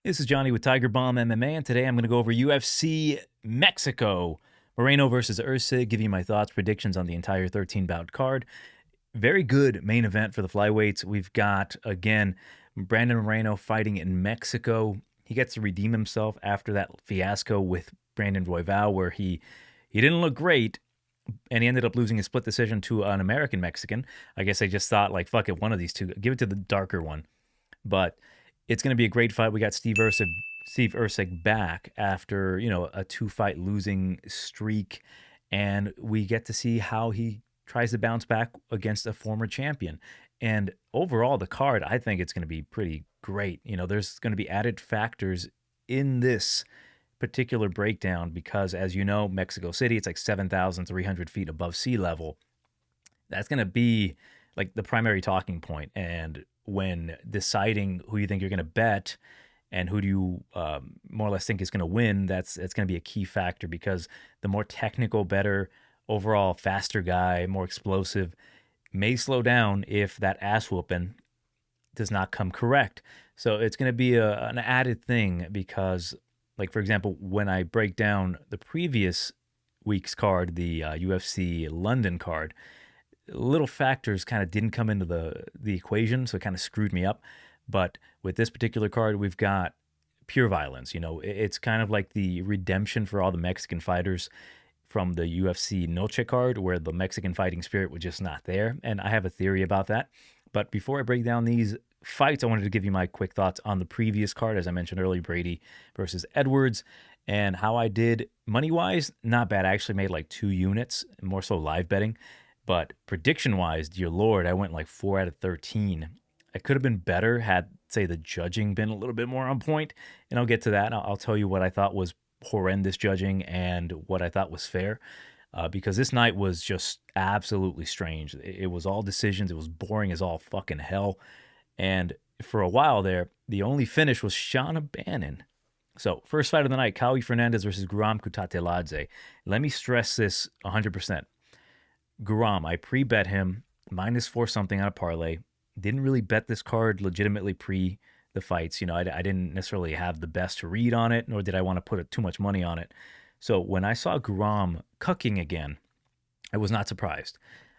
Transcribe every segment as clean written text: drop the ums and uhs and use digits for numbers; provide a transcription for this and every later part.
This is Johnny with TigerBomb MMA, and today I'm going to go over UFC Mexico. Moreno versus Erceg, give you my thoughts, predictions on the entire 13-bout card. Very good main event for the flyweights. We've got, again, Brandon Moreno fighting in Mexico. He gets to redeem himself after that fiasco with Brandon Royval, where he didn't look great, and he ended up losing a split decision to an American Mexican. I guess they just thought, like, fuck it, one of these two. Give it to the darker one. But it's going to be a great fight. We got Steve Erceg back after, a two-fight losing streak, and we get to see how he tries to bounce back against a former champion. And overall, the card, I think it's going to be pretty great. There's going to be added factors in this particular breakdown because, as you know, Mexico City, it's like 7,300 feet above sea level. That's going to be like the primary talking point. And when deciding who you think you're going to bet and who do you more or less think is going to win, that's going to be a key factor because the more technical, better, overall faster guy, more explosive, may slow down if that ass whooping does not come correct. So it's going to be an added thing because, like, for example, when I break down the previous week's card, the UFC London card, little factors kind of didn't come into the equation, so it kind of screwed me up. But with this particular card, we've got pure violence. It's kind of like the redemption for all the Mexican fighters from the UFC Noche card, where the Mexican fighting spirit was just not there. And I have a theory about that. But before I break down these fights, I wanted to give you my quick thoughts on the previous card. As I mentioned earlier, Brady versus Edwards, and how I did money-wise, not bad. I actually made like 2 units, more so live betting. But prediction-wise, dear Lord, I went like 4 out of 13. I could have been better had, say, the judging been a little bit more on point. And I'll get to that. I'll tell you what I thought was horrendous judging and what I thought was fair. Because this night was just absolutely strange. It was all decisions. It was boring as all fucking hell. And for a while there, the only finish was Shauna Bannon. So, first fight of the night, Kawi Fernandez versus Guram Kutateladze. Let me stress this 100%. Guram, I pre-bet him -4 something on a parlay. Didn't really bet this card legitimately pre the fights. I didn't necessarily have the best read on it, nor did I want to put too much money on it. So when I saw Guram cucking again, I was not surprised.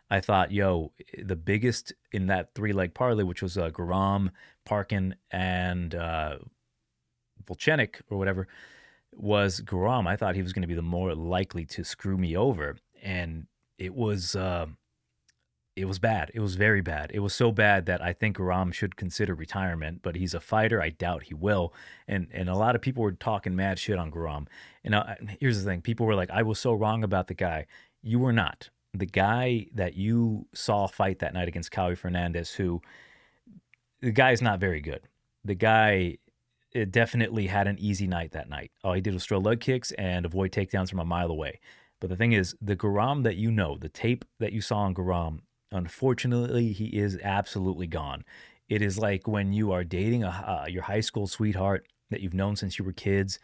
I thought, the biggest in that 3-leg parlay, which was Guram, Parkin, and Volchenik or whatever, was Guram. I thought he was going to be the more likely to screw me over, and it was bad. It was very bad. It was so bad that I think Guram should consider retirement, but he's a fighter. I doubt he will. And a lot of people were talking mad shit on Guram. And here's the thing. People were like, I was so wrong about the guy. You were not. The guy that you saw fight that night against Kawi Fernandez, the guy is not very good. The guy definitely had an easy night that night. All he did was throw leg kicks and avoid takedowns from a mile away. But the thing is, the Guram that the tape that you saw on Guram, unfortunately, he is absolutely gone. It is like when you are dating your high school sweetheart that you've known since you were kids,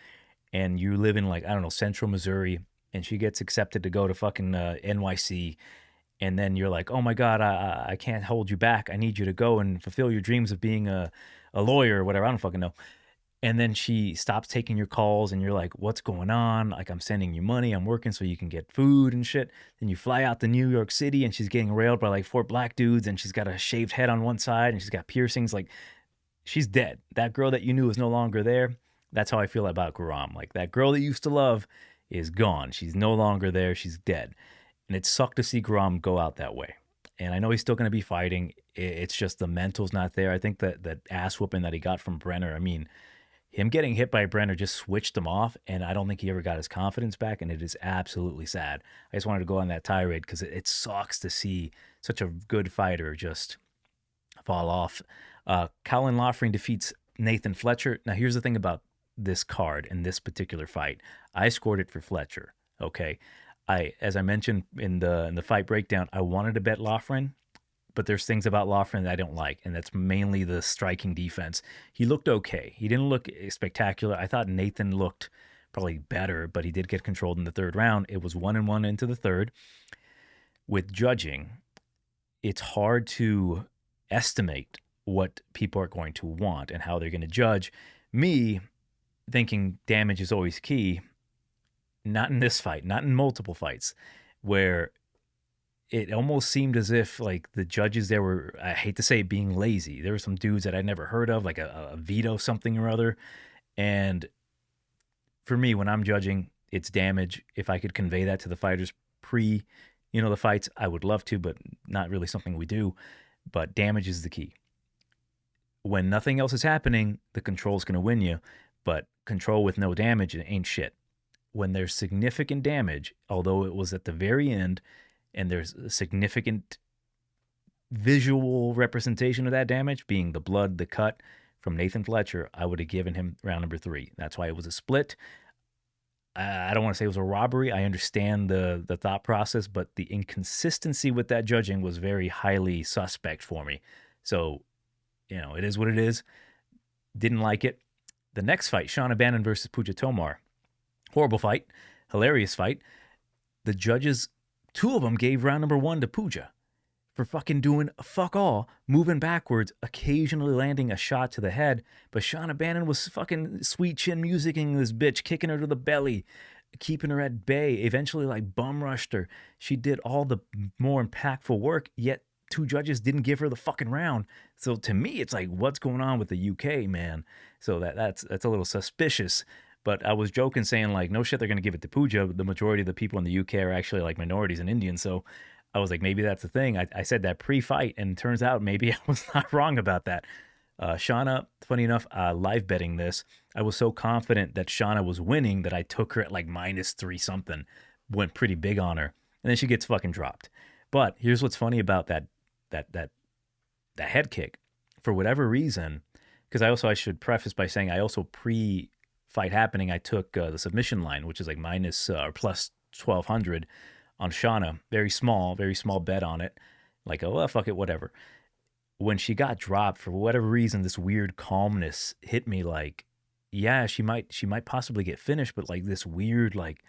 and you live in, like, I don't know, Central Missouri, and she gets accepted to go to fucking NYC, and then you're like, oh my God, I can't hold you back. I need you to go and fulfill your dreams of being a lawyer or whatever. I don't fucking know. And then she stops taking your calls, and you're like, what's going on? Like, I'm sending you money. I'm working so you can get food and shit. Then you fly out to New York City, and she's getting railed by like 4 black dudes, and she's got a shaved head on one side, and she's got piercings. Like, she's dead. That girl that you knew is no longer there. That's how I feel about Guram. Like, that girl that you used to love is gone. She's no longer there. She's dead. And it sucked to see Guram go out that way. And I know he's still going to be fighting. It's just the mental's not there. I think that ass whooping that he got from Brenner, him getting hit by Brenner just switched him off, and I don't think he ever got his confidence back, and it is absolutely sad. I just wanted to go on that tirade because it sucks to see such a good fighter just fall off. Colin Loughran defeats Nathan Fletcher. Now, here's the thing about this card and this particular fight. I scored it for Fletcher, okay? As I mentioned in the fight breakdown, I wanted to bet Loughran, but there's things about Loughran that I don't like, and that's mainly the striking defense. He looked okay. He didn't look spectacular. I thought Nathan looked probably better, but he did get controlled in the 3rd round. It was 1-1 into the 3rd. With judging, it's hard to estimate what people are going to want and how they're going to judge Me thinking damage is always key, not in this fight, not in multiple fights, where it almost seemed as if like the judges there were, I hate to say it, being lazy. There were some dudes that I'd never heard of, like a veto something or other. And for me, when I'm judging, it's damage. If I could convey that to the fighters pre, the fights, I would love to, but not really something we do. But damage is the key. When nothing else is happening, the control's going to win you. But control with no damage ain't shit. When there's significant damage, although it was at the very end, and there's a significant visual representation of that damage, being the blood, the cut from Nathan Fletcher, I would have given him round number 3. That's why it was a split. I don't want to say it was a robbery. I understand the thought process, but the inconsistency with that judging was very highly suspect for me. So, it is what it is. Didn't like it. The next fight, Sean O'Bannon versus Puja Tomar. Horrible fight. Hilarious fight. The judges, 2 of them gave round number 1 to Puja for fucking doing fuck all, moving backwards, occasionally landing a shot to the head. But Sean O'Bannon was fucking sweet chin musicking this bitch, kicking her to the belly, keeping her at bay, eventually like bum rushed her. She did all the more impactful work, yet 2 judges didn't give her the fucking round. So to me, it's like, what's going on with the UK, man? So that's a little suspicious. But I was joking saying like, no shit, they're going to give it to Puja. The majority of the people in the UK are actually like minorities and Indians. So I was like, maybe that's the thing. I said that pre-fight, and it turns out maybe I was not wrong about that. Shauna, funny enough, live betting this, I was so confident that Shauna was winning that I took her at like -3 something, went pretty big on her, and then she gets fucking dropped. But here's what's funny about that head kick. For whatever reason, because I should preface by saying I also pre-fight happening, I took the submission line, which is like minus or plus 1,200 on Shauna. Very small bet on it. Like, oh, well, fuck it, whatever. When she got dropped, for whatever reason, this weird calmness hit me. Like, yeah, she might possibly get finished, but like this weird like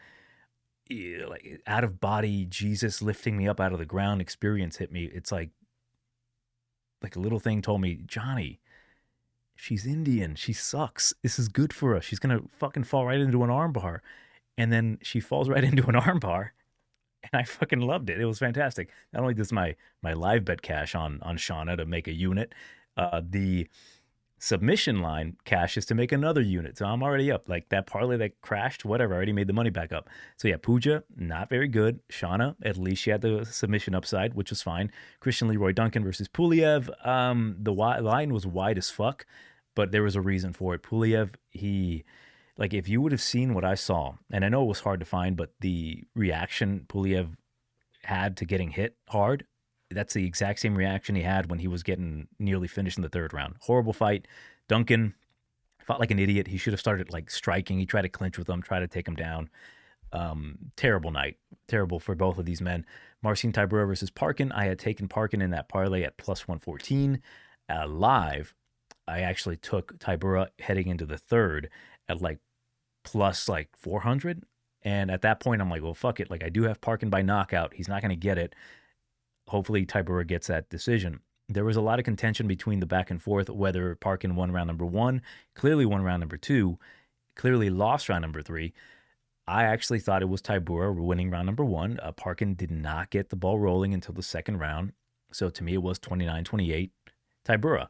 out of body Jesus lifting me up out of the ground experience hit me. It's like a little thing told me, Johnny, she's Indian. She sucks. This is good for us. She's gonna fucking fall right into an armbar, and then she falls right into an armbar. And I fucking loved it. It was fantastic. Not only does my live bet cash on Shauna to make a unit, the submission line cash is to make another unit. So I'm already up. Like that parlay that crashed, whatever, I already made the money back up. So yeah, Puja, not very good. Shauna, at least she had the submission upside, which was fine. Christian Leroy Duncan versus Puliev. The line was wide as fuck, but there was a reason for it. Puliev, like, if you would have seen what I saw, and I know it was hard to find, but the reaction Puliev had to getting hit hard, that's the exact same reaction he had when he was getting nearly finished in the 3rd round. Horrible fight. Duncan fought like an idiot. He should have started, like, striking. He tried to clinch with him, try to take him down. Terrible night. Terrible for both of these men. Marcin Tybura versus Parkin. I had taken Parkin in that parlay at plus 114. Live, I actually took Tybura heading into the 3rd at like plus like 400. And at that point, I'm like, well, fuck it. Like, I do have Parkin by knockout. He's not going to get it. Hopefully, Tybura gets that decision. There was a lot of contention between the back and forth, whether Parkin won round number 1, clearly won round number 2, clearly lost round number 3. I actually thought it was Tybura winning round number 1. Parkin did not get the ball rolling until the 2nd round. So to me, it was 29-28 Tybura.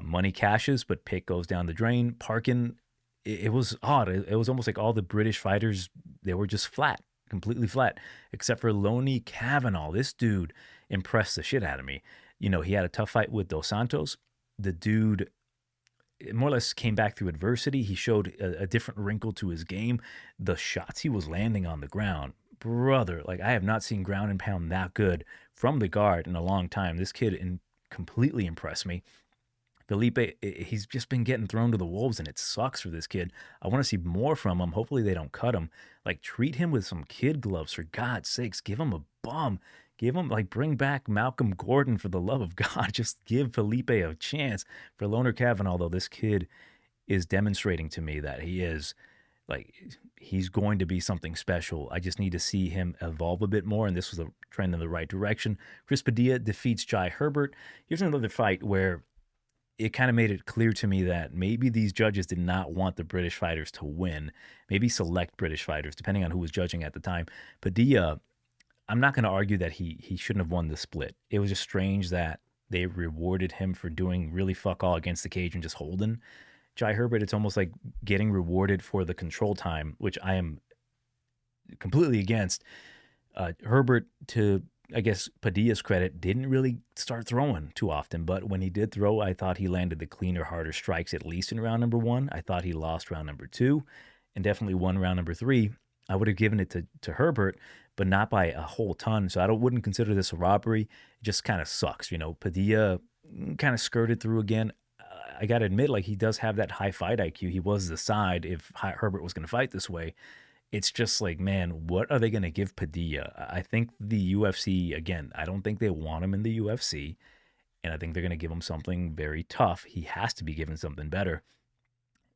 Money cashes, but pick goes down the drain. Parkin, it was odd. It was almost like all the British fighters, they were just flat, completely flat, except for Loney Kavanaugh. This dude impressed the shit out of me. He had a tough fight with Dos Santos. The dude more or less came back through adversity. He showed a different wrinkle to his game. The shots he was landing on the ground, brother, like I have not seen ground and pound that good from the guard in a long time. This kid completely impressed me. Felipe, he's just been getting thrown to the wolves, and it sucks for this kid. I want to see more from him. Hopefully they don't cut him. Like, treat him with some kid gloves, for God's sakes. Give him a bum. Give him, like, bring back Malcolm Gordon, for the love of God. Just give Felipe a chance. For Loner Kavanaugh, though, this kid is demonstrating to me that he is, like, he's going to be something special. I just need to see him evolve a bit more, and this was a trend in the right direction. Chris Padilla defeats Jai Herbert. Here's another fight where it kind of made it clear to me that maybe these judges did not want the British fighters to win, maybe select British fighters, depending on who was judging at the time. Padilla, I'm not going to argue that he shouldn't have won the split. It was just strange that they rewarded him for doing really fuck all against the cage and just holding. Jai Herbert, it's almost like getting rewarded for the control time, which I am completely against. Herbert, to I guess Padilla's credit, didn't really start throwing too often, but when he did throw, I thought he landed the cleaner, harder strikes, at least in round number 1. I thought he lost round number 2 and definitely won round number 3. I would have given it to Herbert, but not by a whole ton. So I wouldn't consider this a robbery. It just kind of sucks. Padilla kind of skirted through again. I got to admit, like, he does have that high fight IQ. He was the side if Herbert was going to fight this way. It's just like, man, what are they going to give Padilla? I think the UFC, again, I don't think they want him in the UFC, and I think they're going to give him something very tough. He has to be given something better.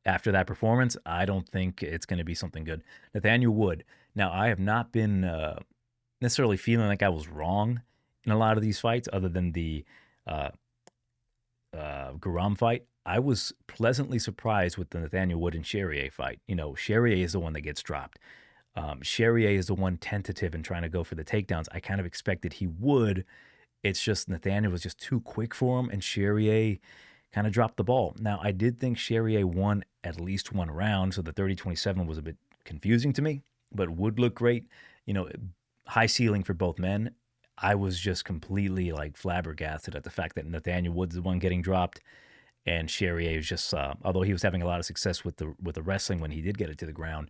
After that performance, I don't think it's going to be something good. Nathaniel Wood. Now, I have not been necessarily feeling like I was wrong in a lot of these fights, other than the Garam fight. I was pleasantly surprised with the Nathaniel Wood and Chairez fight. Chairez is the one that gets dropped. Chairez is the one tentative and trying to go for the takedowns. I kind of expected he would. It's just Nathaniel was just too quick for him, and Chairez kind of dropped the ball. Now, I did think Chairez won at least one round, so the 30-27 was a bit confusing to me, but Wood looked great. High ceiling for both men. I was just completely like flabbergasted at the fact that Nathaniel Wood's the one getting dropped, and Chairez was just, although he was having a lot of success with the wrestling when he did get it to the ground,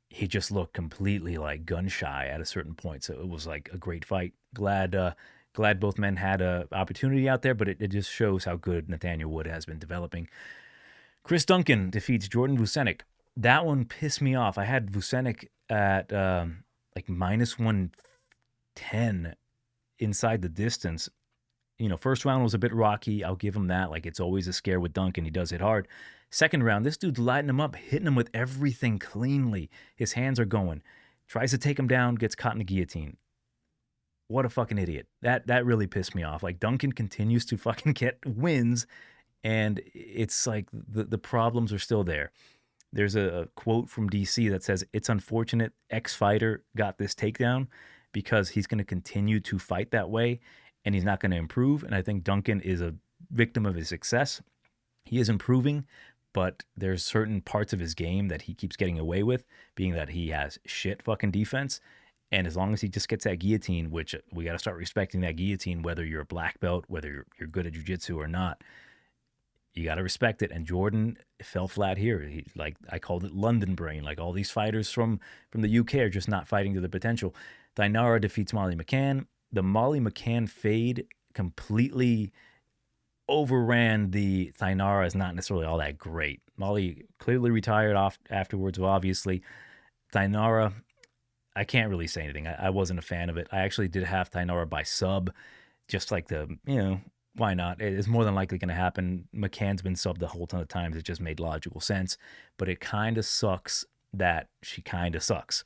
he just looked completely like gun shy at a certain point. So it was like a great fight. Glad both men had an opportunity out there, but it just shows how good Nathaniel Wood has been developing. Chris Duncan defeats Jordan Vucenic. That one pissed me off. I had Vucenic at like minus 110 inside the distance. First round was a bit rocky. I'll give him that. Like, it's always a scare with Duncan. He does hit hard. Second round, this dude's lighting him up, hitting him with everything cleanly. His hands are going. Tries to take him down, gets caught in the guillotine. What a fucking idiot. That really pissed me off. Like, Duncan continues to fucking get wins, and it's like the problems are still there. There's a quote from DC that says, "It's unfortunate X-Fighter got this takedown because he's going to continue to fight that way, and he's not going to improve." And I think Duncan is a victim of his success. He is improving, but there's certain parts of his game that he keeps getting away with, being that he has shit fucking defense. And as long as he just gets that guillotine, which we got to start respecting that guillotine, whether you're a black belt, whether you're good at jiu-jitsu or not, you got to respect it. And Jordan fell flat here. I called it London brain. Like, all these fighters from the UK are just not fighting to their potential. Thainara defeats Molly McCann. The Molly McCann fade completely overran the Thainara is not necessarily all that great. Molly clearly retired off afterwards, well, obviously. Thainara, I can't really say anything. I wasn't a fan of it. I actually did have Thainara by sub, just like why not? It's more than likely going to happen. McCann's been subbed a whole ton of times. It just made logical sense. But it kind of sucks that she kind of sucks.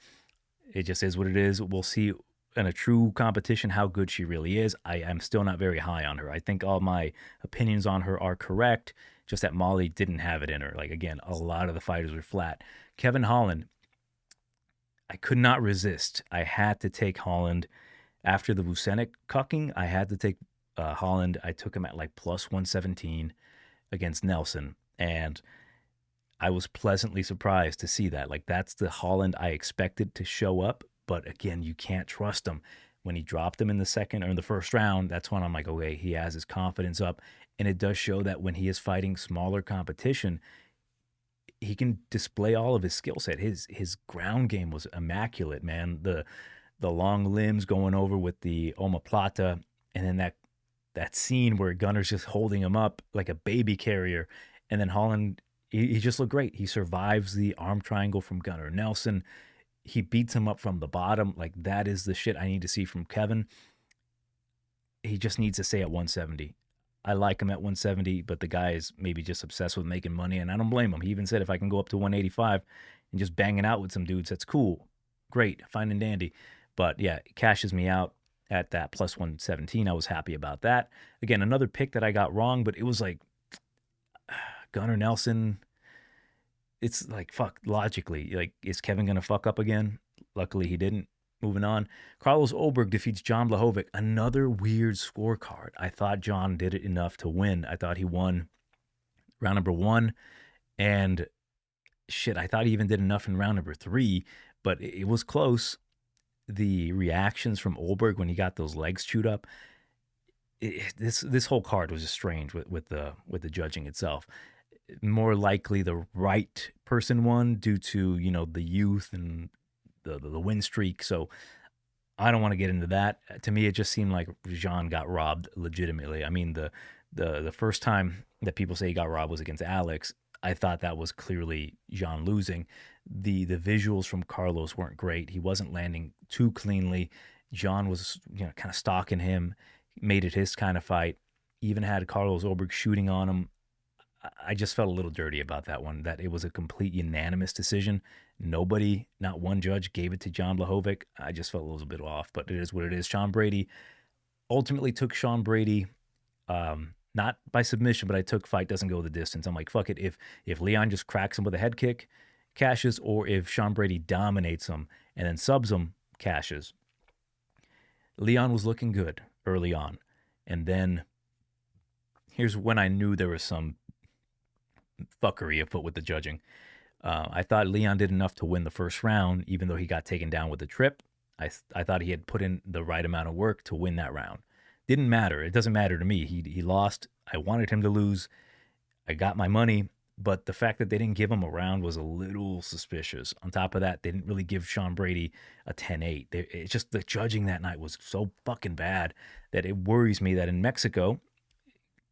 It just is what it is. We'll see in a true competition how good she really is. I am still not very high on her. I think all my opinions on her are correct, just that Molly didn't have it in her. Like, again, a lot of the fighters were flat. Kevin Holland, I could not resist. I had to take Holland. After the Vucenic cucking, I had to take Holland. I took him at like plus 117 against Nelson, and I was pleasantly surprised to see that. Like, that's the Holland I expected to show up, but again, you can't trust him. When he dropped him in the second or in the first round, that's when I'm like, okay, he has his confidence up, and it does show that when he is fighting smaller competition, he can display all of his skill set. His ground game was immaculate, man. The long limbs going over with the omoplata, and then that scene where Gunner's just holding him up like a baby carrier, and then Holland, he just looked great. He survives the arm triangle from Gunner Nelson. He beats him up from the bottom. Like, that is the shit I need to see from Kevin. He just needs to stay at 170. I like him at 170, but the guy is maybe just obsessed with making money, and I don't blame him. He even said, if I can go up to 185 and just banging out with some dudes, that's cool. Great, fine and dandy. But yeah, it cashes me out at that plus 117. I was happy about that. Again, another pick that I got wrong, but it was like, Gunnar Nelson, it's like, fuck, logically, like, is Kevin going to fuck up again? Luckily, he didn't. Moving on. Carlos Ulberg defeats John Blachowicz. Another weird scorecard. I thought John did it enough to win. I thought he won round number 1. And shit, I thought he even did enough in round number 3. But it was close. The reactions from Ulberg when he got those legs chewed up, this whole card was just strange with the judging itself. More likely the right person won due to, you know, the youth and the win streak. So I don't want to get into that. To me, it just seemed like Jean got robbed legitimately. I mean, the first time that people say he got robbed was against Alex. I thought that was clearly Jean losing. The visuals from Carlos weren't great. He wasn't landing too cleanly. Jean was, you know, kind of stalking him, made it his kind of fight. Even had Carlos Ulberg shooting on him. I just felt a little dirty about that one, that it was a complete unanimous decision. Nobody, not one judge, gave it to John Blachowicz. I just felt a little bit off, but it is what it is. Sean Brady ultimately took Sean Brady, not by submission, but I took fight doesn't go the distance. I'm like, fuck it. If Leon just cracks him with a head kick, cashes, or if Sean Brady dominates him and then subs him, cashes. Leon was looking good early on. And then here's when I knew there was some fuckery afoot with the judging. I thought Leon did enough to win the first round, even though he got taken down with the trip. I thought he had put in the right amount of work to win that round. Didn't matter. It doesn't matter to me. He lost. I wanted him to lose. I got my money, but the fact that they didn't give him a round was a little suspicious. On top of that, they didn't really give Sean Brady a 10-8. It's just the judging that night was so fucking bad that it worries me that in Mexico,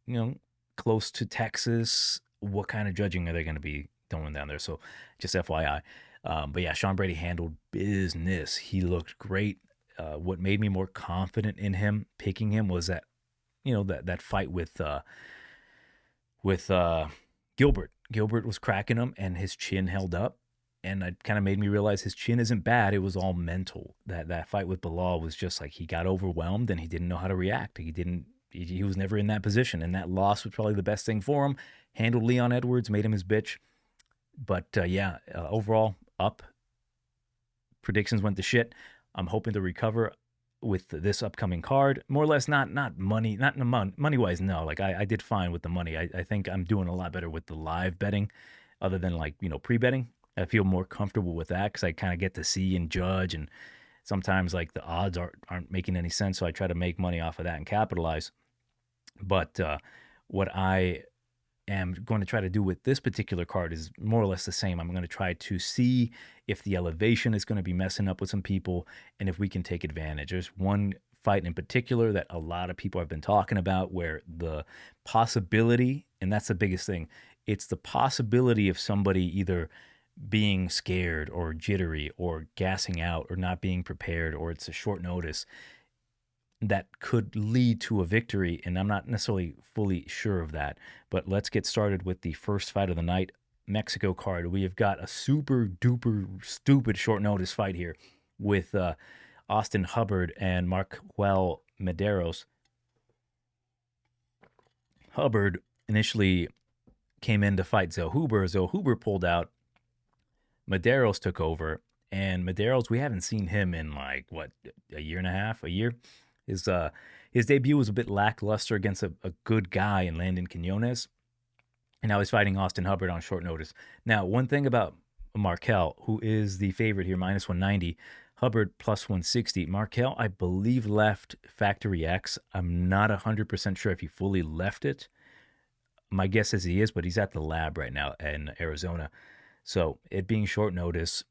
you know, close to Texas, what kind of judging are they going to be throwing down there? So just FYI. But yeah, Sean Brady handled business. He looked great. What made me more confident in him, picking him, was that, you know, that fight with Gilbert. Gilbert was cracking him and his chin held up. And it kind of made me realize his chin isn't bad. It was all mental. That fight with Bilal was just like he got overwhelmed and he didn't know how to react. He was never in that position. And that loss was probably the best thing for him. Handled Leon Edwards, made him his bitch. But overall, up. Predictions went to shit. I'm hoping to recover with this upcoming card. More or less, not money, not money-wise, no. Like, I did fine with the money. I think I'm doing a lot better with the live betting other than, like, you know, pre-betting. I feel more comfortable with that because I kind of get to see and judge, and sometimes, like, the odds aren't making any sense, so I try to make money off of that and capitalize. But what I am going to try to do with this particular card is more or less the same. I'm going to try to see if the elevation is going to be messing up with some people and if we can take advantage. There's one fight in particular that a lot of people have been talking about where the possibility, and that's the biggest thing, it's the possibility of somebody either being scared or jittery or gassing out or not being prepared, or it's a short notice, that could lead to a victory, and I'm not necessarily fully sure of that. But let's get started with the first fight of the night, Mexico card. We have got a super duper stupid short notice fight here with Austin Hubbard and Marquel Mederos. Hubbard initially came in to fight Zell Huber. Zell Huber pulled out. Mederos took over, and Mederos, we haven't seen him in like, what, a year and a half, a year? His debut was a bit lackluster against a good guy in Landon Quinones, and now he's fighting Austin Hubbard on short notice. Now, one thing about Marquel, who is the favorite here, minus 190, Hubbard plus 160. Marquel, I believe, left Factory X. I'm not 100% sure if he fully left it. My guess is he is, but he's at the lab right now in Arizona. So it being short notice,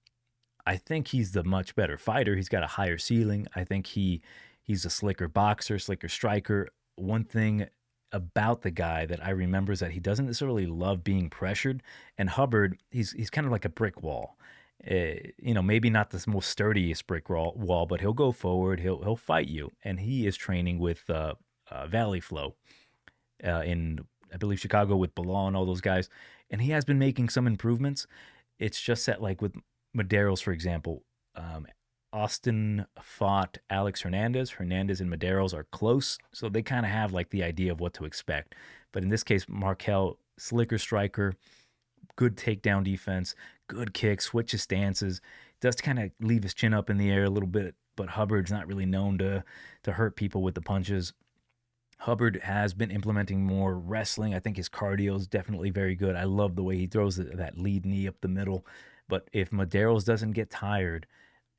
I think he's the much better fighter. He's got a higher ceiling. I think he's a slicker boxer, slicker striker. One thing about the guy that I remember is that he doesn't necessarily love being pressured. And Hubbard, he's kind of like a brick wall. Maybe not the most sturdiest brick wall, but he'll go forward. He'll fight you. And he is training with Valley Flow in, I believe, Chicago with Bilal and all those guys. And he has been making some improvements. It's just that, like with Mederos, for example, Austin fought Alex Hernandez. Hernandez and Mederos are close, so they kind of have like the idea of what to expect. But in this case, Marquel slicker striker, good takedown defense, good kicks, switches stances. Does kind of leave his chin up in the air a little bit, but Hubbard's not really known to hurt people with the punches. Hubbard has been implementing more wrestling. I think his cardio is definitely very good. I love the way he throws that lead knee up the middle. But if Mederos doesn't get tired,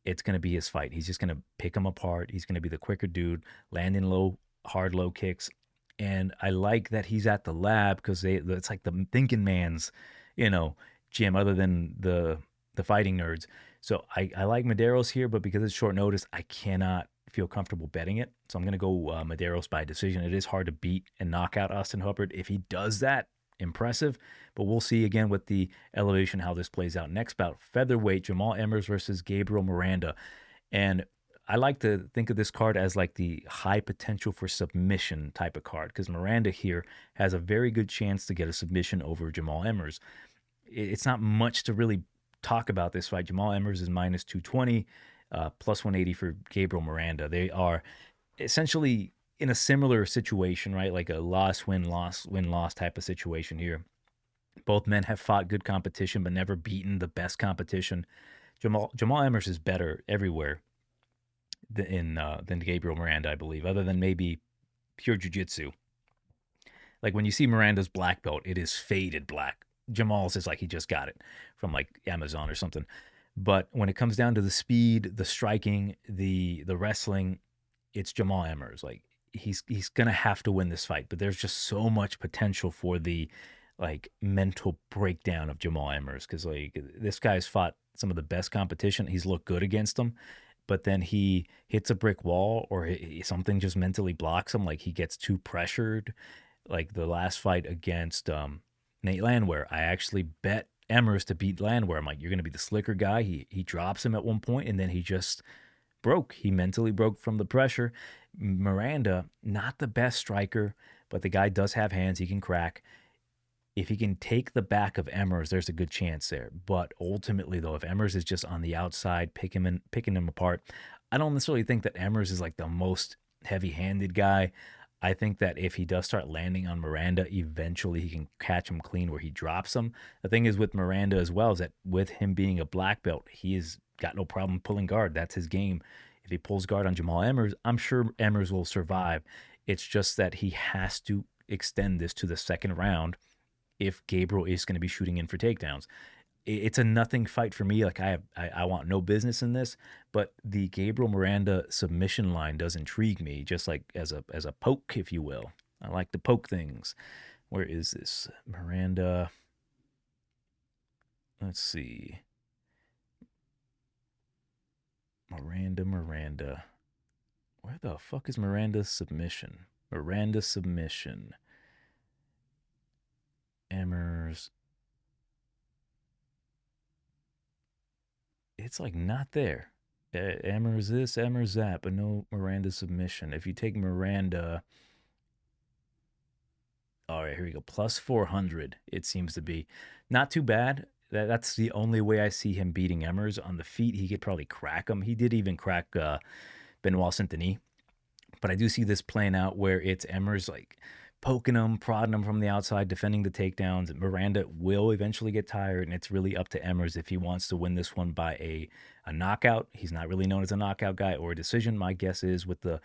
it's going to be his fight. He's just going to pick him apart. He's going to be the quicker dude, landing hard low kicks. And I like that he's at the lab because it's like the thinking man's, gym other than the fighting nerds. So I like Mederos here, but because it's short notice, I cannot feel comfortable betting it. So I'm going to go Mederos by decision. It is hard to beat and knock out Austin Hubbard. If he does that, impressive. But we'll see again with the elevation how this plays out. Next bout, featherweight, Jamal Emmers versus Gabriel Miranda. And I like to think of this card as like the high potential for submission type of card because Miranda here has a very good chance to get a submission over Jamal Emmers. It's not much to really talk about this fight. Jamal Emmers is minus 220, plus 180 for Gabriel Miranda. They are essentially in a similar situation, right? Like a loss, win, loss type of situation here. Both men have fought good competition, but never beaten the best competition. Jamal Emmers is better everywhere than Gabriel Miranda, I believe, other than maybe pure jiu-jitsu. Like when you see Miranda's black belt, it is faded black. Jamal's is like he just got it from like Amazon or something. But when it comes down to the speed, the striking, the wrestling, it's Jamal Emmers. Like he's gonna have to win this fight. But there's just so much potential for the like mental breakdown of Jamal Emmers because like this guy's fought some of the best competition. He's looked good against them, but then he hits a brick wall or something just mentally blocks him. Like he gets too pressured. Like the last fight against Nate Landwehr, I actually bet Emmers to beat Landwehr. I'm like, you're going to be the slicker guy. He drops him at one point, and then he just broke. He mentally broke from the pressure. Miranda, not the best striker, but the guy does have hands. He can crack. If he can take the back of Emmers, there's a good chance there. But ultimately, though, if Emmers is just on the outside, picking him apart, I don't necessarily think that Emmers is like the most heavy-handed guy. I think that if he does start landing on Miranda, eventually he can catch him clean where he drops him. The thing is with Miranda as well is that with him being a black belt, he has got no problem pulling guard. That's his game. If he pulls guard on Jamal Emmers, I'm sure Emmers will survive. It's just that he has to extend this to the second round if Gabriel is going to be shooting in for takedowns. It's a nothing fight for me. Like I want no business in this, but the Gabriel Miranda submission line does intrigue me, just like as a poke, if you will. I like to poke things. Where is this? Miranda. Let's see. Miranda. Where the fuck is Miranda's submission? Miranda submission. Emmers. It's like not there. Emmers this, Emmers that, but no Miranda submission. If you take Miranda, all right, here we go. Plus 400, it seems to be. Not too bad. That's the only way I see him beating Emmers. On the feet, he could probably crack him. He did even crack Benoit Saint-Denis. But I do see this playing out where it's Emmers like poking him, prodding him from the outside, defending the takedowns. Miranda will eventually get tired, and it's really up to Emmers if he wants to win this one by a knockout. He's not really known as a knockout guy or a decision. My guess is with the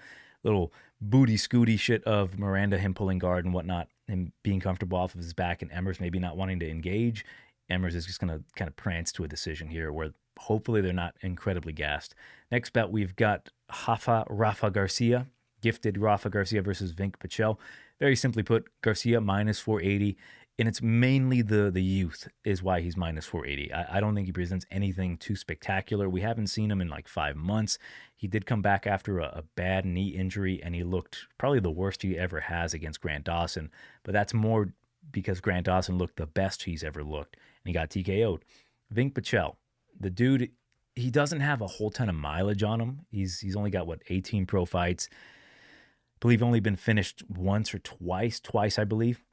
little booty scooty shit of Miranda, him pulling guard and whatnot, him being comfortable off of his back, and Emmers maybe not wanting to engage, Emmers is just going to kind of prance to a decision here where hopefully they're not incredibly gassed. Next bout, we've got Rafa Garcia, gifted Rafa Garcia versus Vink Pichel. Very simply put, Garcia minus 480, and it's mainly the youth is why he's minus 480. I don't think he presents anything too spectacular. We haven't seen him in like 5 months. He did come back after a bad knee injury, and he looked probably the worst he ever has against Grant Dawson, but that's more because Grant Dawson looked the best he's ever looked, and he got TKO'd. Vink Pichel, the dude, he doesn't have a whole ton of mileage on him. He's only got, 18 pro fights. I believe only been finished once or twice, I believe.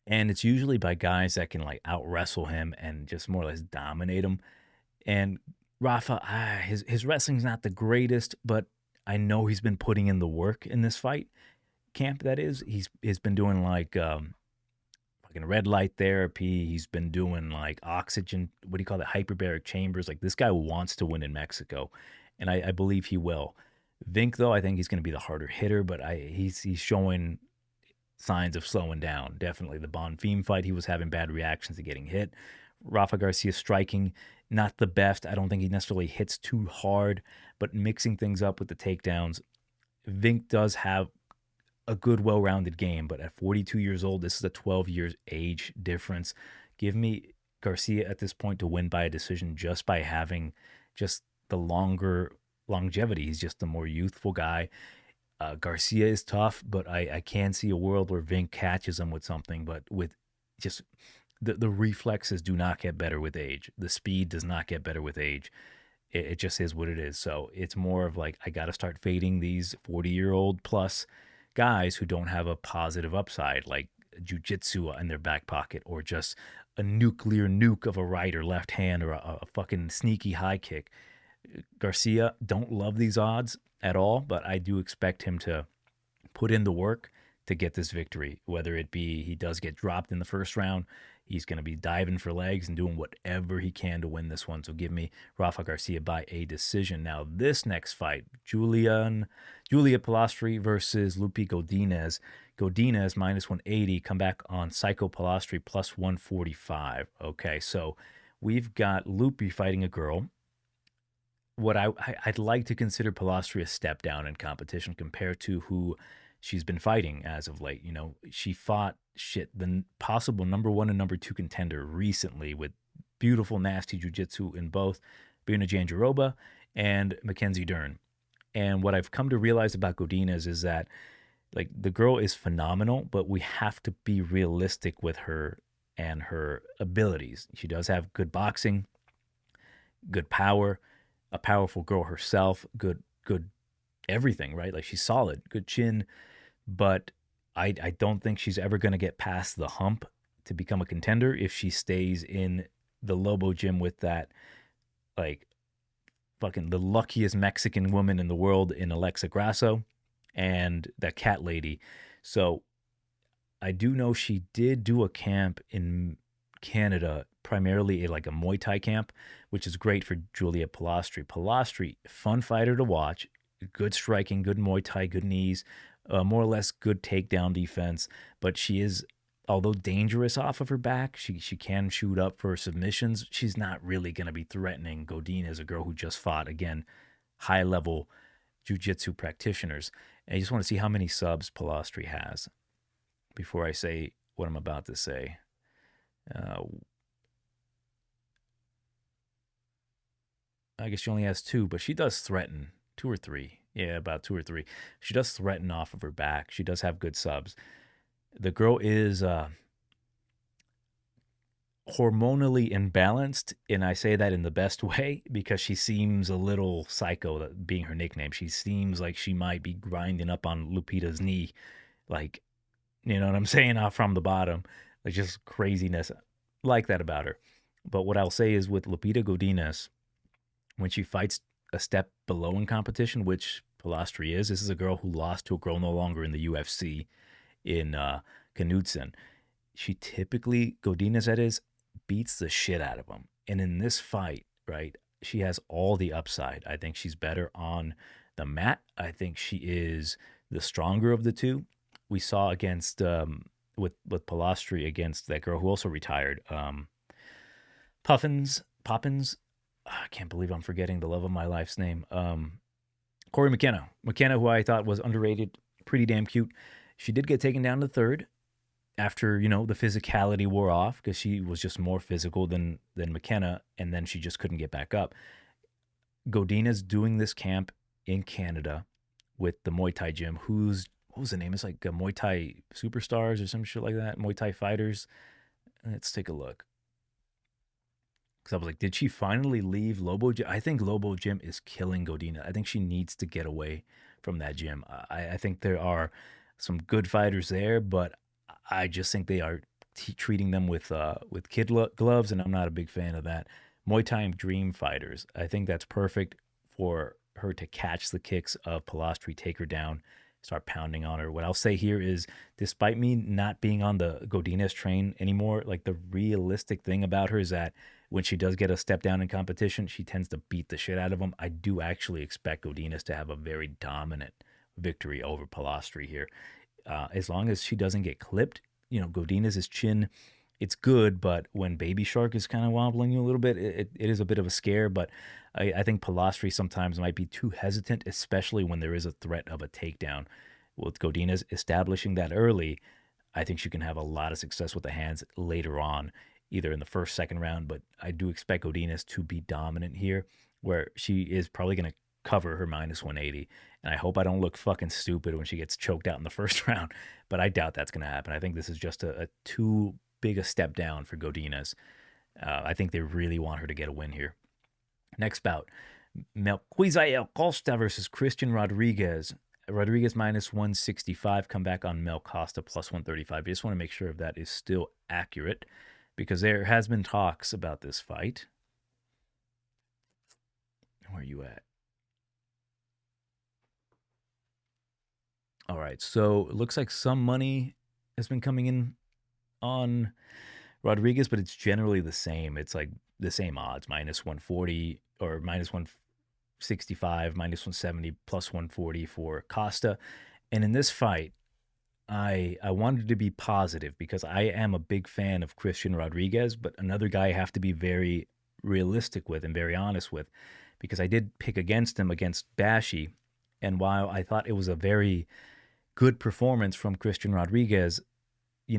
And it's usually by guys that can like out wrestle him and just more or less dominate him. And Rafa, his wrestling's not the greatest, but I know he's been putting in the work in this fight camp. That is, he's been doing like fucking red light therapy. He's been doing like oxygen, what do you call it, hyperbaric chambers. Like this guy wants to win in Mexico, and I believe he will. Vink, though, I think he's going to be the harder hitter, but he's showing signs of slowing down. Definitely the Bonfim fight, he was having bad reactions to getting hit. Rafa Garcia striking, not the best. I don't think he necessarily hits too hard, but mixing things up with the takedowns. Vink does have a good, well-rounded game, but at 42 years old, this is a 12 years age difference. Give me Garcia at this point to win by a decision just by having just the longer longevity. He's just the more youthful guy. Garcia is tough, but I can see a world where Vink catches him with something, but with just the reflexes do not get better with age. The speed does not get better with age. It just is what it is. So it's more of like, I got to start fading these 40-year-old plus guys who don't have a positive upside, like jiu-jitsu in their back pocket, or just a nuclear nuke of a right or left hand, or a fucking sneaky high kick. Garcia, don't love these odds at all, but I do expect him to put in the work to get this victory, whether it be he does get dropped in the first round. He's going to be diving for legs and doing whatever he can to win this one. So give me Rafa Garcia by a decision. Now, this next fight, Julia Polasti versus Lupi Godinez. Godinez minus 180, come back on Psycho Polasti plus 145. Okay, so we've got Lupi fighting a girl. What I'd like to consider Polasti a step down in competition compared to who she's been fighting as of late. You know, she fought the possible number 1 and number 2 contender recently with beautiful, nasty jiu-jitsu in both Birna Jandiroba and Mackenzie Dern. And what I've come to realize about Godinez is that, like, the girl is phenomenal, but we have to be realistic with her and her abilities. She does have good boxing, good power, a powerful girl herself, good everything, right? Like, she's solid, good chin, but I don't think she's ever going to get past the hump to become a contender if she stays in the Lobo gym with that, like, fucking the luckiest Mexican woman in the world in Alexa Grasso and that cat lady. So I do know she did do a camp in Canada, primarily like a Muay Thai camp, which is great for Julia Polasti. Polasti, fun fighter to watch, good striking, good Muay Thai, good knees, more or less good takedown defense, but she is, although dangerous off of her back, she can shoot up for submissions. She's not really going to be threatening Godinez, a girl who just fought, again, high-level jiu-jitsu practitioners. And I just want to see how many subs Polasti has before I say what I'm about to say. I guess she only has 2, but she does threaten 2 or 3. Yeah, about 2 or 3. She does threaten off of her back. She does have good subs. The girl is hormonally imbalanced, and I say that in the best way because she seems a little psycho, that being her nickname. She seems like she might be grinding up on Lupita's knee, like, you know what I'm saying, off from the bottom. Like, just craziness. Like that about her. But what I'll say is with Lupita Godinez, when she fights a step below in competition, which Polasti is, this is a girl who lost to a girl no longer in the UFC in Knudsen. She typically, Godinez that is, beats the shit out of him. And in this fight, right, she has all the upside. I think she's better on the mat. I think she is the stronger of the two. We saw against, with Polasti against that girl who also retired, Poppins. I can't believe I'm forgetting the love of my life's name. Corey McKenna, who I thought was underrated, pretty damn cute. She did get taken down to third after, you know, the physicality wore off because she was just more physical than McKenna, and then she just couldn't get back up. Godinez doing this camp in Canada with the Muay Thai gym, what was the name? It's like Muay Thai Superstars or some shit like that, Muay Thai Fighters. Let's take a look. Because I was like, did she finally leave Lobo Gym? I think Lobo Gym is killing Godinez. I think she needs to get away from that gym. I think there are some good fighters there, but I just think they are treating them with kid gloves, and I'm not a big fan of that. Muay Thai Dream Fighters. I think that's perfect for her to catch the kicks of Polasti, take her down, start pounding on her. What I'll say here is, despite me not being on the Godinez train anymore, like the realistic thing about her is that when she does get a step down in competition, she tends to beat the shit out of them. I do actually expect Godinez to have a very dominant victory over Polasti here. As long as she doesn't get clipped, Godinez's chin, it's good, but when Baby Shark is kind of wobbling you a little bit, it is a bit of a scare. But I think Polasti sometimes might be too hesitant, especially when there is a threat of a takedown. With Godinez establishing that early, I think she can have a lot of success with the hands later on, either in the first, second round. But I do expect Godinez to be dominant here, where she is probably going to cover her minus 180. And I hope I don't look fucking stupid when she gets choked out in the first round, but I doubt that's going to happen. I think this is just a too big a step down for Godinez. I think they really want her to get a win here. Next bout, Melquizael Costa versus Christian Rodriguez. Rodriguez minus 165, come back on Mel Costa plus 135. I just want to make sure if that is still accurate, because there has been talks about this fight. Where are you at? All right, so it looks like some money has been coming in on Rodriguez, but it's generally the same. It's like the same odds, minus 140 or minus 165, minus 170, plus 140 for Costa. And in this fight, I wanted to be positive because I am a big fan of Christian Rodriguez, but another guy I have to be very realistic with and very honest with, because I did pick against him against Bashi. And while I thought it was a very good performance from Christian Rodriguez,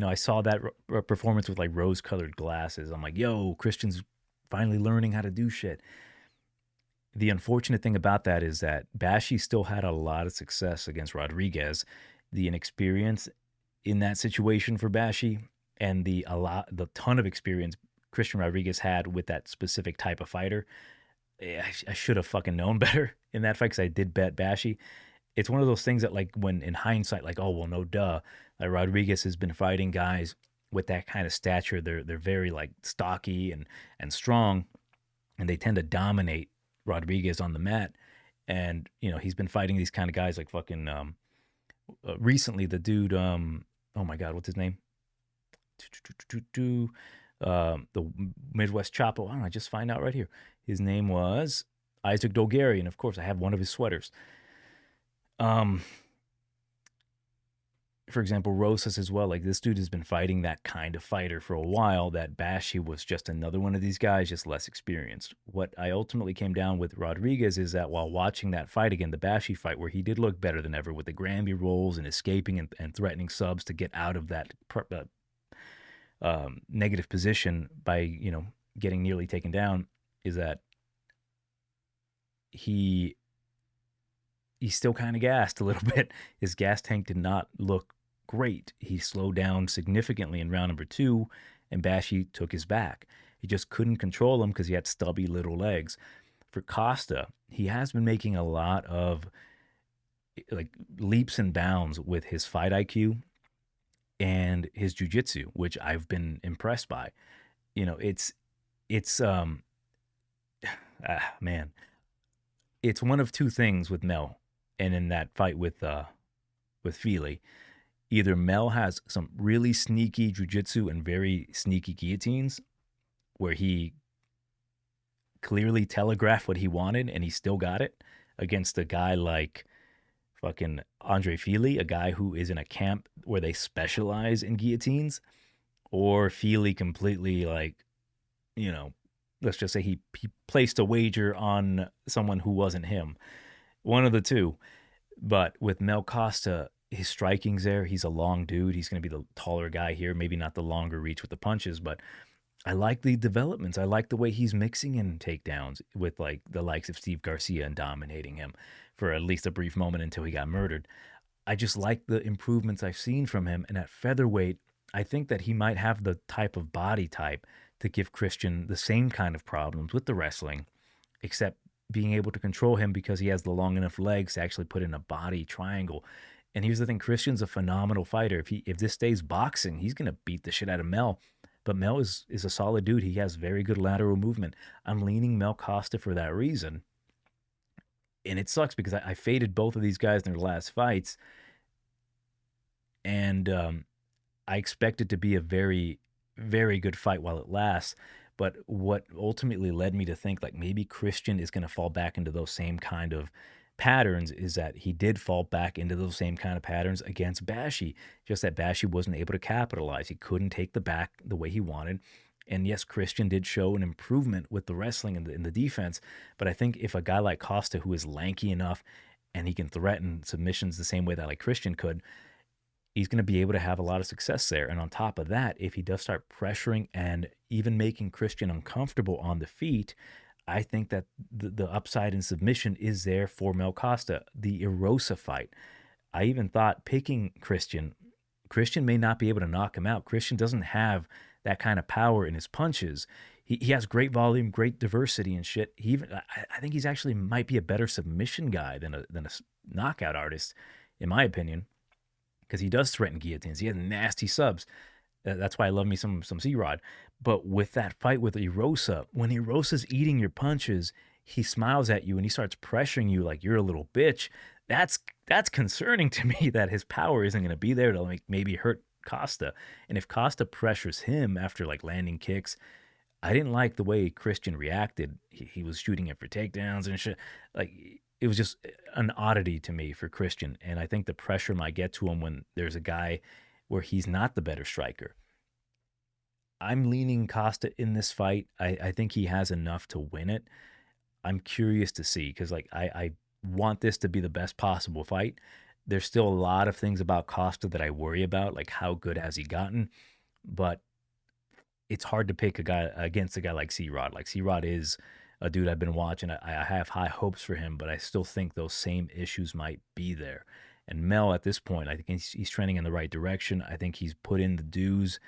I saw that performance with like rose-colored glasses. I'm like, yo, Christian's finally learning how to do shit. The unfortunate thing about that is that Bashi still had a lot of success against Rodriguez. The inexperience in that situation for Bashi and the ton of experience Christian Rodriguez had with that specific type of fighter, I should have fucking known better in that fight because I did bet Bashi. It's one of those things that, like, when in hindsight, like, oh, well, no, duh. Like, Rodriguez has been fighting guys with that kind of stature. They're very, like, stocky and strong, and they tend to dominate Rodriguez on the mat. And, he's been fighting these kind of guys like fucking recently, the dude, oh, my God, what's his name? The Midwest Chapo. Why don't I just find out right here? His name was Isaac Dogari, and of course, I have one of his sweaters. For example, Rosas as well. Like, this dude has been fighting that kind of fighter for a while. That Bashi was just another one of these guys, just less experienced. What I ultimately came down with Rodriguez is that while watching that fight again, the Bashi fight, where he did look better than ever with the Granby rolls and escaping and threatening subs to get out of that negative position by, getting nearly taken down, is that he's still kind of gassed a little bit. His gas tank did not look great. He slowed down significantly in round number 2, and Bashi took his back. He just couldn't control him because he had stubby little legs. For Costa, he has been making a lot of like leaps and bounds with his fight IQ and his jiu-jitsu, which I've been impressed by. It's man, it's one of two things with Mel. And in that fight with Fili, either Mel has some really sneaky jiu-jitsu and very sneaky guillotines where he clearly telegraphed what he wanted and he still got it against a guy like fucking Andre Fili, a guy who is in a camp where they specialize in guillotines, or Fili completely, like, let's just say he placed a wager on someone who wasn't him. One of the two. But with Mel Costa, his striking's there. He's a long dude. He's going to be the taller guy here. Maybe not the longer reach with the punches, but I like the developments. I like the way he's mixing in takedowns with like the likes of Steve Garcia and dominating him for at least a brief moment until he got murdered. I just like the improvements I've seen from him. And at featherweight, I think that he might have the type of body type to give Christian the same kind of problems with the wrestling, except being able to control him because he has the long enough legs to actually put in a body triangle. And here's the thing, Christian's a phenomenal fighter. If this stays boxing, he's going to beat the shit out of Mel. But Mel is a solid dude. He has very good lateral movement. I'm leaning Mel Costa for that reason. And it sucks because I faded both of these guys in their last fights. And I expect it to be a very, very good fight while it lasts. But what ultimately led me to think like maybe Christian is going to fall back into those same kind of patterns is that he did fall back into those same kind of patterns against Bashi. Just that Bashi wasn't able to capitalize. He couldn't take the back the way he wanted. And yes, Christian did show an improvement with the wrestling and the defense. But I think if a guy like Costa, who is lanky enough and he can threaten submissions the same way that like Christian could, he's going to be able to have a lot of success there. And on top of that, if he does start pressuring and even making Christian uncomfortable on the feet, I think that the upside in submission is there for Mel Costa. The Erosa fight, I even thought picking Christian may not be able to knock him out. Christian doesn't have that kind of power in his punches. He has great volume, great diversity and shit. I think he's actually might be a better submission guy than a knockout artist, in my opinion, because he does threaten guillotines. He has nasty subs. That's why I love me some C-Rod. But with that fight with Erosa, when Erosa's eating your punches, he smiles at you and he starts pressuring you like you're a little bitch. That's concerning to me that his power isn't going to be there to maybe hurt Costa. And if Costa pressures him after like landing kicks, I didn't like the way Christian reacted. He was shooting him for takedowns and shit. Like, it was just an oddity to me for Christian. And I think the pressure might get to him when there's a guy where he's not the better striker. I'm leaning Costa in this fight. I think he has enough to win it. I'm curious to see because like I want this to be the best possible fight. There's still a lot of things about Costa that I worry about, like how good has he gotten? But it's hard to pick a guy against a guy like C-Rod. Like C-Rod is a dude I've been watching. I have high hopes for him, but I still think those same issues might be there. And Mel, at this point, I think he's trending in the right direction. I think he's put in the dues,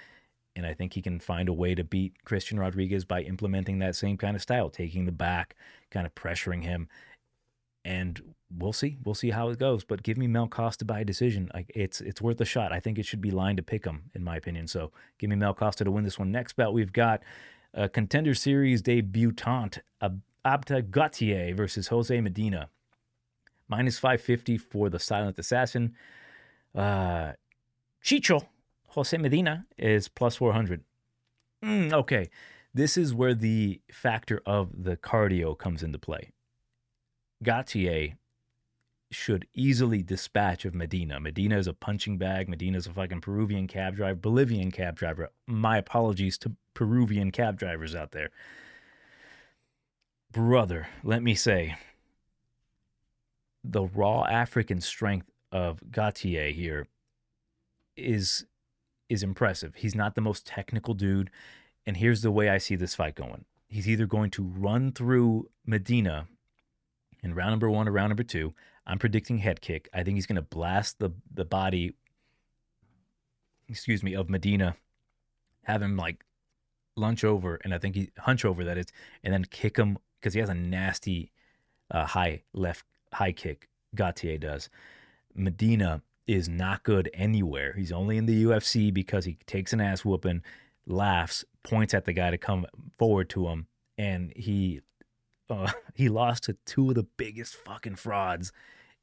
and I think he can find a way to beat Christian Rodriguez by implementing that same kind of style, taking the back, kind of pressuring him. And we'll see. We'll see how it goes. But give me Mel Costa by decision. Like it's worth a shot. I think it should be lined to pick him, in my opinion. So give me Mel Costa to win this one. Next bout, we've got a Contender Series debutant, Abta Gautier versus Jose Medina. Minus 550 for the Silent Assassin. Pichel, Jose Medina, is plus 400. Okay. This is where the factor of the cardio comes into play. Gautier should easily dispatch of Medina. Medina is a punching bag. Medina is a fucking Peruvian cab driver, Bolivian cab driver. My apologies to Peruvian cab drivers out there. Brother, let me say, the raw African strength of Gautier here is impressive. He's not the most technical dude. And here's the way I see this fight going. He's either going to run through Medina in round number 1 or round number 2. I'm predicting head kick. I think he's going to blast the body, of Medina, have him like hunch over, that is, and then kick him because he has a nasty high kick. Gautier does. Medina is not good anywhere. He's only in the UFC because he takes an ass whooping, laughs, points at the guy to come forward to him, and he lost to 2 of the biggest fucking frauds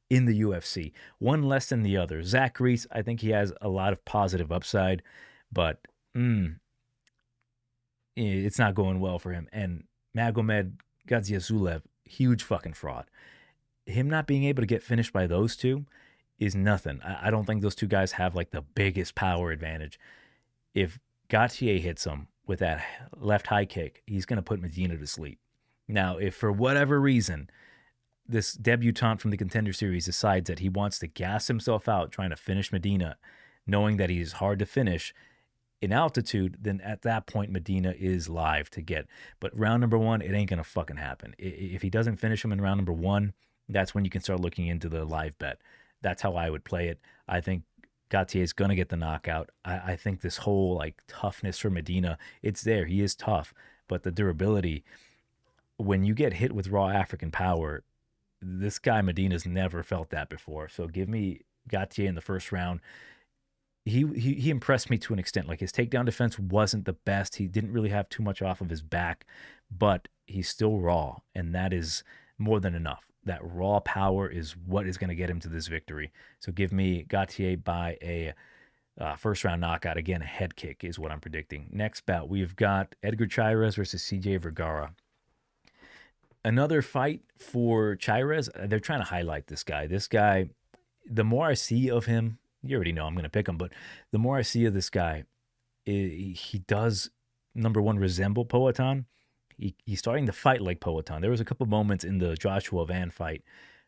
in the UFC. One less than the other. Zach Reese, I think he has a lot of positive upside, but it's not going well for him. And Magomed Gaziazulev, huge fucking fraud. Him not being able to get finished by those two is nothing. I don't think those two guys have like the biggest power advantage. If Gautier hits him with that left high kick, he's going to put Medina to sleep. Now, if for whatever reason this debutant from the Contender Series decides that he wants to gas himself out trying to finish Medina, knowing that he's hard to finish in altitude, then at that point Medina is live to get. But round number 1, it ain't going to fucking happen. If he doesn't finish him in round number 1, that's when you can start looking into the live bet. That's how I would play it. I think Gautier is going to get the knockout. I think this whole like toughness for Medina, it's there. He is tough, but the durability, when you get hit with raw African power, this guy Medina's never felt that before. So give me Gautier in the first round. He impressed me to an extent. Like his takedown defense wasn't the best. He didn't really have too much off of his back, but he's still raw, and that is more than enough. That raw power is what is going to get him to this victory. So give me Gautier by a First round knockout. Again, a head kick is what I'm predicting. Next bout, we've got Edgar Chairez versus CJ Vergara. Another fight for Chairez. They're trying to highlight this guy. This guy, the more I see of him, you already know I'm going to pick him, but the more I see of this guy, he does, number one, resemble Poatan. He's starting to fight like Poatan. There was a couple moments in the Joshua Van fight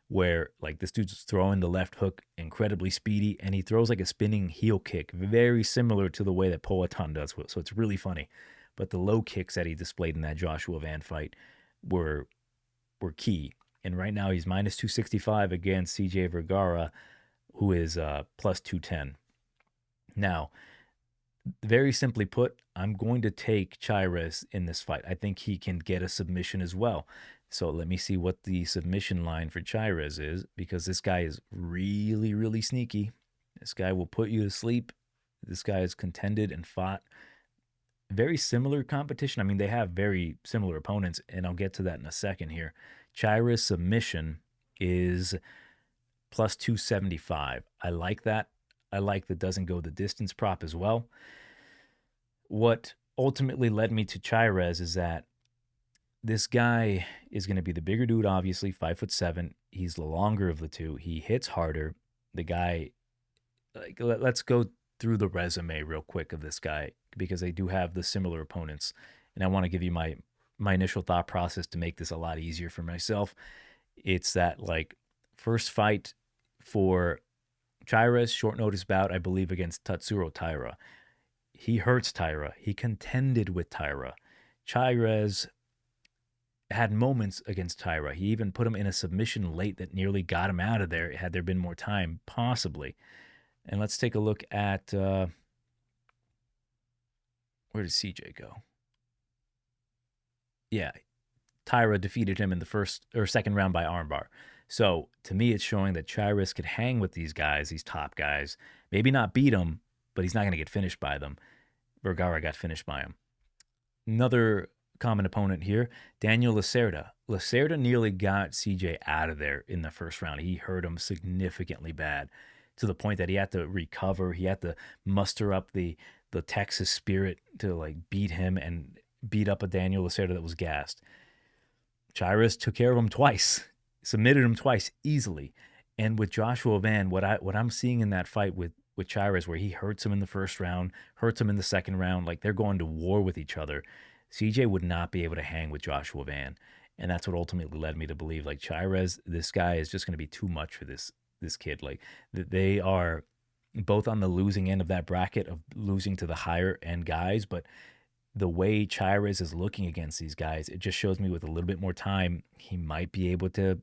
where like this dude's throwing the left hook incredibly speedy, and he throws like a spinning heel kick, very similar to the way that Poatan does. So it's really funny. But the low kicks that he displayed in that Joshua Van fight were key. And right now he's minus 265 against CJ Vergara, who is plus 210. Now, very simply put, I'm going to take Chairez in this fight. I think he can get a submission as well. So let me see what the submission line for Chairez is, because this guy is really, really sneaky. This guy will put you to sleep. This guy has contended and fought very similar competition. I mean, they have very similar opponents, and I'll get to that in a second here. Chairez submission is plus 275. I like that. I like that doesn't go the distance prop as well. What ultimately led me to Chairez is that this guy is going to be the bigger dude, obviously, 5'7". He's the longer of the two. He hits harder. The guy, like, let's go through the resume real quick of this guy, because they do have the similar opponents. And I want to give you my initial thought process to make this a lot easier for myself. It's that, like, first fight for Chairez, short notice bout, I believe, against Tatsuro Taira. He hurts Taira. He contended with Taira. Chairez had moments against Taira. He even put him in a submission late that nearly got him out of there, had there been more time, possibly. And let's take a look at, where did CJ go? Yeah, Taira defeated him in the first or second round by armbar. So to me, it's showing that Chairez could hang with these guys, these top guys. Maybe not beat them, but he's not going to get finished by them. Vergara got finished by him. Another common opponent here, Daniel Lacerda. Lacerda nearly got CJ out of there in the first round. He hurt him significantly bad, to the point that he had to recover. He had to muster up the Texas spirit to like beat him and beat up a Daniel Lacerda that was gassed. Chairez took care of him twice, submitted him twice easily. And with Joshua Van, what I'm seeing in that fight with Chairez, where he hurts him in the first round, hurts him in the second round, like they're going to war with each other, CJ would not be able to hang with Joshua Van. And that's what ultimately led me to believe, like, Chairez, this guy is just going to be too much for this kid. Like, they are both on the losing end of that bracket of losing to the higher end guys, but the way Chairez is looking against these guys, it just shows me with a little bit more time, he might be able to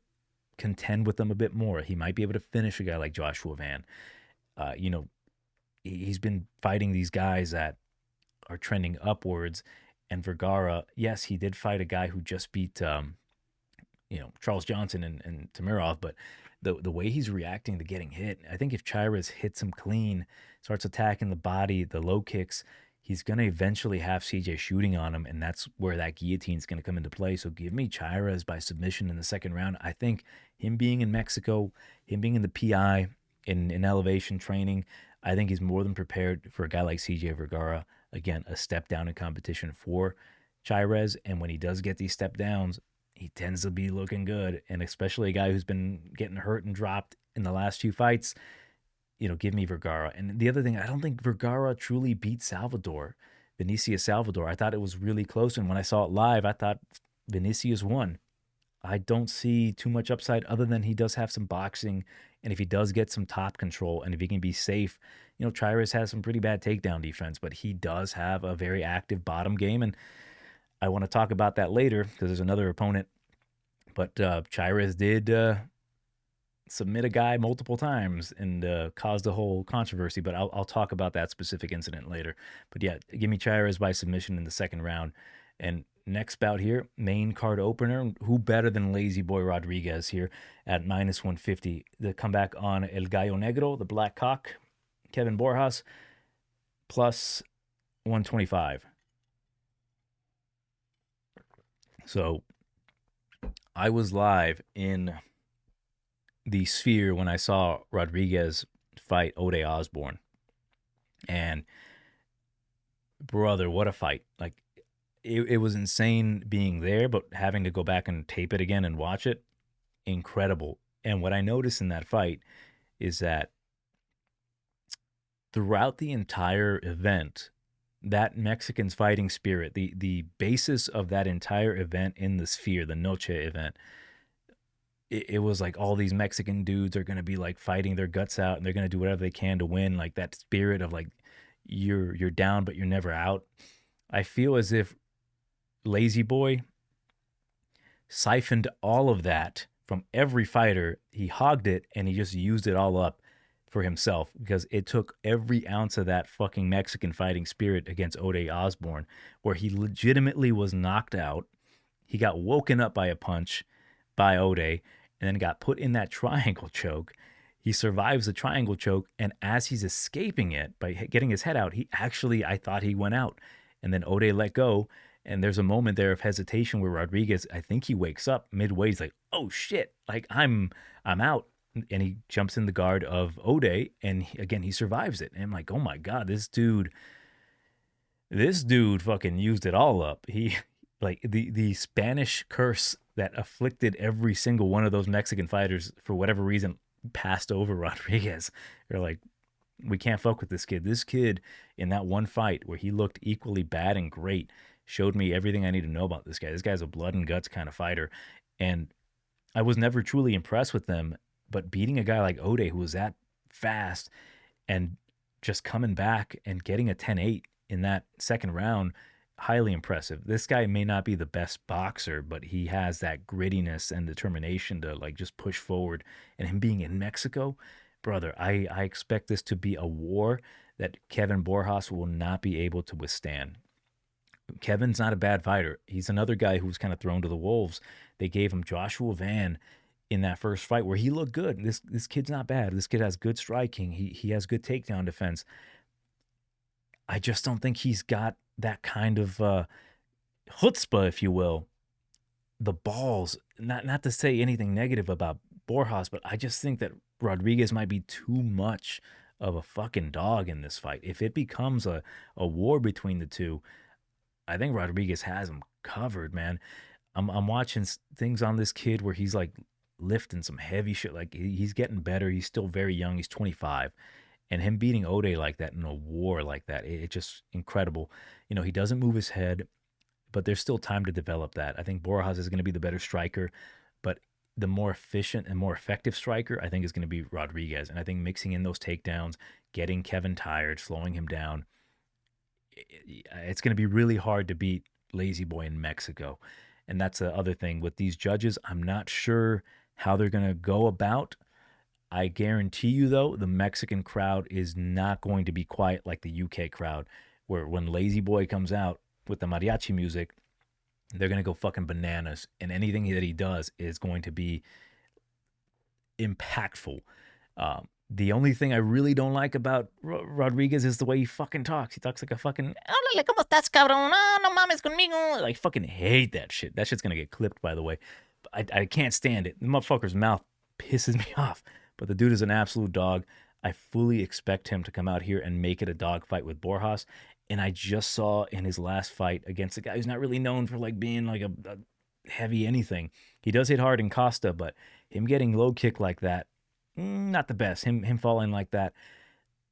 contend with them a bit more. He might be able to finish a guy like Joshua Van. He's been fighting these guys that are trending upwards. And Vergara, yes, he did fight a guy who just beat, Charles Johnson and Tamirov, but the way he's reacting to getting hit, I think if Chairez hits him clean, starts attacking the body, the low kicks, he's going to eventually have CJ shooting on him, and that's where that guillotine is going to come into play. So give me Chairez by submission in the second round. I think him being in Mexico, him being in the PI, in elevation training, I think he's more than prepared for a guy like CJ Vergara. Again, a step down in competition for Chairez, and when he does get these step downs, he tends to be looking good, and especially a guy who's been getting hurt and dropped in the last few fights, give me Vergara. And the other thing, I don't think Vergara truly beat Vinicius Salvador. I thought it was really close, and when I saw it live, I thought Vinicius won. I don't see too much upside other than he does have some boxing, and if he does get some top control, and if he can be safe, Chairez has some pretty bad takedown defense, but he does have a very active bottom game, and I want to talk about that later because there's another opponent. But Chairez did submit a guy multiple times and caused a whole controversy, but I'll talk about that specific incident later. But yeah, give me Chairez by submission in the second round. And next bout here, main card opener. Who better than Lazy Boy Rodriquez here at minus 150? The comeback on El Gallo Negro, the Black Cock, Kevin Borjas, plus 125. So I was live in the Sphere when I saw Rodriquez fight Ode Osborne. And brother, what a fight. Like, it was insane being there, but having to go back and tape it again and watch it, incredible. And what I noticed in that fight is that throughout the entire event, that Mexican's fighting spirit, the basis of that entire event in the Sphere, the Noche event, it was like all these Mexican dudes are going to be like fighting their guts out and they're going to do whatever they can to win. Like that spirit of like, you're down, but you're never out. I feel as if Lazy Boy siphoned all of that from every fighter. He hogged it and he just used it all up for himself because it took every ounce of that fucking Mexican fighting spirit against Ode Osborne, where he legitimately was knocked out. He got woken up by a punch by Ode and then got put in that triangle choke. He survives the triangle choke, and as he's escaping it by getting his head out, he actually, I thought he went out. And then Ode let go, and there's a moment there of hesitation where Rodriquez, I think he wakes up midway. He's like, "Oh shit! Like I'm out." And he jumps in the guard of Ode, and again he survives it. And I'm like, "Oh my god, this dude fucking used it all up." He like the Spanish curse that afflicted every single one of those Mexican fighters for whatever reason passed over Rodriquez. They're like, we can't fuck with this kid. This kid in that one fight where he looked equally bad and great showed me everything I need to know about this guy. This guy's a blood and guts kind of fighter. And I was never truly impressed with them, but beating a guy like Ode who was that fast and just coming back and getting a 10-8 in that second round, highly impressive. This guy may not be the best boxer, but he has that grittiness and determination to like just push forward. And him being in Mexico, brother, I expect this to be a war that Kevin Borjas will not be able to withstand. Kevin's not a bad fighter. He's another guy who was kind of thrown to the wolves. They gave him Joshua Van in that first fight where he looked good. This kid's not bad. This kid has good striking. He has good takedown defense. I just don't think he's got that kind of chutzpah, if you will. The balls, not to say anything negative about Borjas, but I just think that Rodriquez might be too much of a fucking dog in this fight. If it becomes a war between the two, I think Rodriquez has him covered, man. I'm watching things on this kid where he's like lifting some heavy shit. Like he's getting better. He's still very young. He's 25. And him beating Ode like that in a war like that, it's just incredible. You know, he doesn't move his head, but there's still time to develop that. I think Borjas is going to be the better striker, but the more efficient and more effective striker, I think, is going to be Rodriquez. And I think mixing in those takedowns, getting Kevin tired, slowing him down, it's going to be really hard to beat Lazy Boy in Mexico. And that's the other thing with these judges. I'm not sure how they're going to go about. I guarantee you, though, the Mexican crowd is not going to be quiet like the UK crowd, where when Lazy Boy comes out with the mariachi music, they're going to go fucking bananas. And anything that he does is going to be impactful. The only thing I really don't like about Rodriquez is the way he fucking talks. He talks like a fucking, "Hola, ¿cómo estás, cabrón? Ah, no mames conmigo." Like, fucking hate that shit. That shit's going to get clipped, by the way. I can't stand it. The motherfucker's mouth pisses me off. But the dude is an absolute dog. I fully expect him to come out here and make it a dog fight with Borjas. And I just saw in his last fight against a guy who's not really known for like being like a heavy anything. He does hit hard in Costa, but him getting low kick like that, not the best. Him falling like that,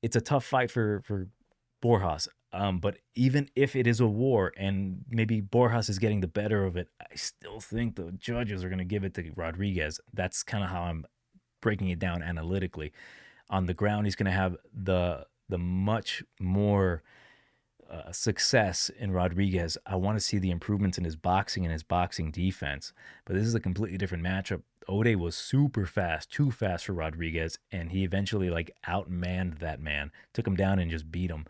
it's a tough fight for Borjas. But even if it is a war and maybe Borjas is getting the better of it, I still think the judges are going to give it to Rodriquez. That's kind of how I'm breaking it down analytically. On the ground, he's going to have the much more success in Rodriquez. I want to see the improvements in his boxing and his boxing defense. But this is a completely different matchup. Ode was super fast, too fast for Rodriquez, and he eventually like outmanned that man, took him down and just beat him.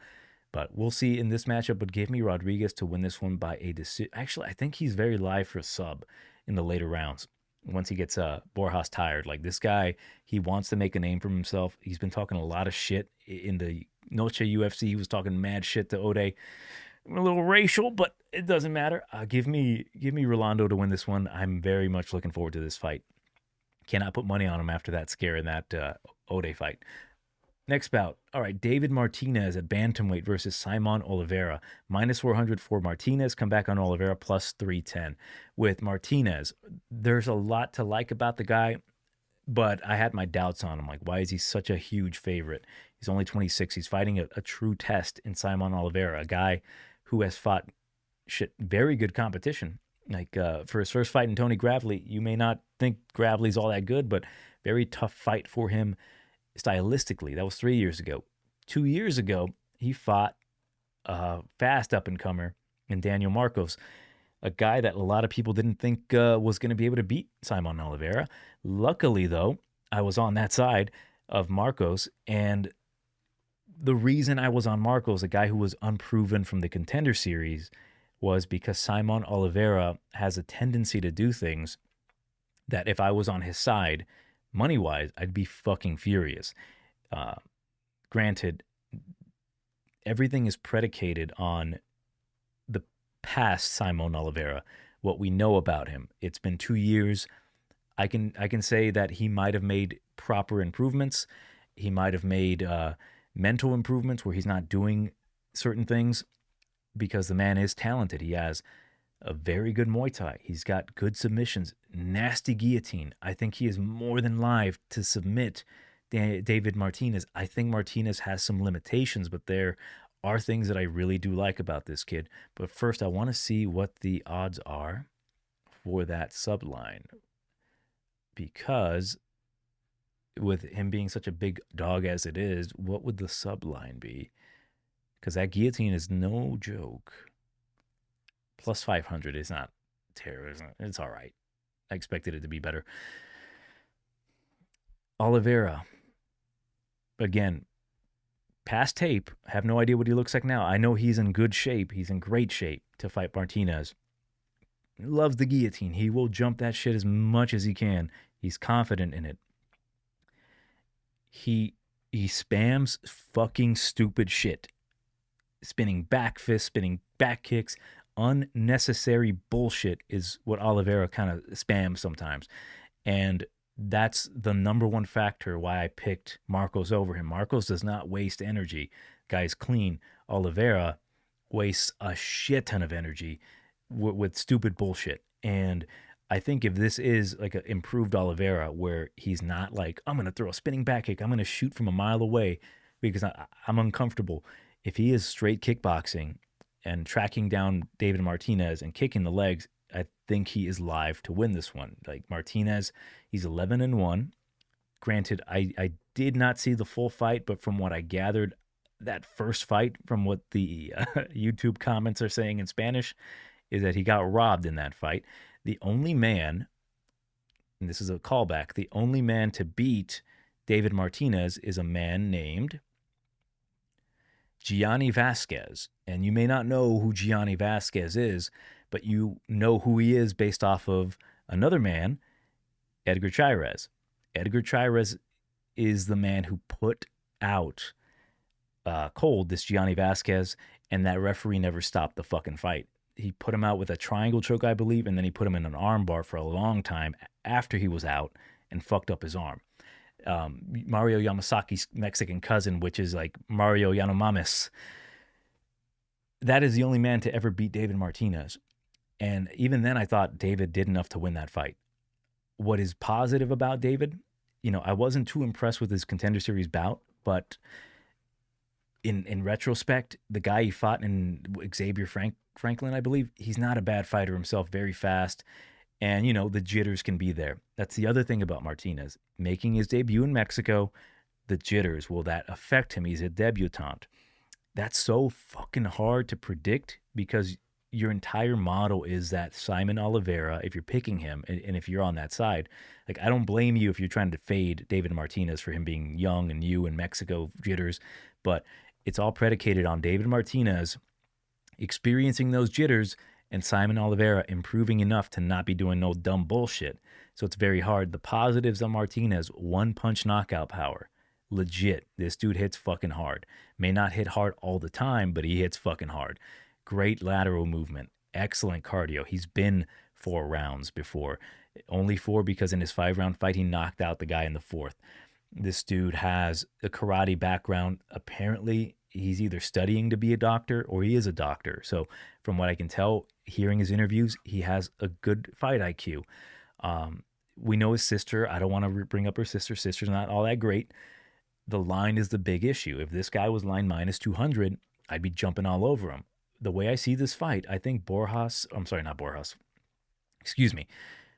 But we'll see in this matchup. But give me Rodriquez to win this one by a decision. Actually, I think he's very live for a sub in the later rounds. Once he gets Borjas tired. Like, this guy, he wants to make a name for himself. He's been talking a lot of shit in the Noche UFC. He was talking mad shit to Ode. A little racial, but it doesn't matter. Give me Rolando to win this one. I'm very much looking forward to this fight. Cannot put money on him after that scare in that Ode fight. Next bout. All right, David Martinez at bantamweight versus Simon Oliveira. Minus 400 for Martinez. Come back on Oliveira plus 310. With Martinez, there's a lot to like about the guy, but I had my doubts on him. Like, why is he such a huge favorite? He's only 26. He's fighting a true test in Simon Oliveira, a guy who has fought very good competition. Like, for his first fight in Tony Gravely, you may not think Gravely's all that good, but very tough fight for him stylistically. That was 3 years ago. 2 years ago, he fought a fast up-and-comer in Daniel Marcos, a guy that a lot of people didn't think was going to be able to beat Simon Oliveira. Luckily, though, I was on that side of Marcos, and the reason I was on Marcos, a guy who was unproven from the Contender Series, was because Simon Oliveira has a tendency to do things that if I was on his side, money-wise, I'd be fucking furious. Granted, everything is predicated on the past Simon Oliveira, what we know about him. It's been 2 years. I can say that he might have made proper improvements. He might have made mental improvements where he's not doing certain things because the man is talented. He has a very good Muay Thai. He's got good submissions, nasty guillotine. I think he is more than live to submit David Martinez. I think Martinez has some limitations, but there are things that I really do like about this kid. But first, I want to see what the odds are for that subline, because with him being such a big dog as it is, what would the subline be? Because that guillotine is no joke. Plus 500 is not terrible. It's all right. I expected it to be better. Oliveira, again, past tape. I have no idea what he looks like now. I know he's in good shape. He's in great shape to fight Martinez. He loves the guillotine. He will jump that shit as much as he can. He's confident in it. He spams fucking stupid shit. Spinning back fists, spinning back kicks. Unnecessary bullshit is what Oliveira kind of spams sometimes. And that's the number one factor why I picked Marcos over him. Marcos does not waste energy. Guy's clean. Oliveira wastes a shit ton of energy with stupid bullshit. And I think if this is like an improved Oliveira where he's not like, I'm going to throw a spinning back kick, I'm going to shoot from a mile away because I'm uncomfortable. If he is straight kickboxing and tracking down David Martinez and kicking the legs, I think he is live to win this one. Like Martinez, he's 11-1. Granted, I did not see the full fight, but from what I gathered, that first fight, from what the YouTube comments are saying in Spanish, is that he got robbed in that fight. The only man, and this is a callback, the only man to beat David Martinez is a man named Gianni Vasquez. And you may not know who Gianni Vasquez is, but you know who he is based off of another man, Edgar Chairez. Edgar Chairez is the man who put out cold this Gianni Vasquez, and that referee never stopped the fucking fight. He put him out with a triangle choke, I believe, and then he put him in an arm bar for a long time after he was out and fucked up his arm. Mario Yamasaki's Mexican cousin, which is like Mario Yanomamis, that is the only man to ever beat David Martinez. And even then, I thought David did enough to win that fight. What is positive about David, I wasn't too impressed with his Contender Series bout, but in retrospect, the guy he fought in Xavier Franklin, I believe, he's not a bad fighter himself, very fast. And, the jitters can be there. That's the other thing about Martinez. Making his debut in Mexico, the jitters, will that affect him? He's a debutant. That's so fucking hard to predict because your entire model is that Simon Oliveira, if you're picking him, and if you're on that side, like, I don't blame you if you're trying to fade David Martinez for him being young and new in Mexico jitters, but it's all predicated on David Martinez experiencing those jitters and Simon Oliveira improving enough to not be doing no dumb bullshit. So it's very hard. The positives on Martinez: one punch knockout power. Legit. This dude hits fucking hard. May not hit hard all the time, but he hits fucking hard. Great lateral movement. Excellent cardio. He's been 4 rounds before. Only 4 because in his 5-round fight, he knocked out the guy in the 4th. This dude has a karate background. Apparently, he's either studying to be a doctor or he is a doctor. So, from what I can tell, hearing his interviews, he has a good fight IQ. Um, we know his sister. I don't want to bring up her sister. Sister's not all that great. The line is the big issue. If this guy was line minus 200, I'd be jumping all over him. The way I see this fight, I think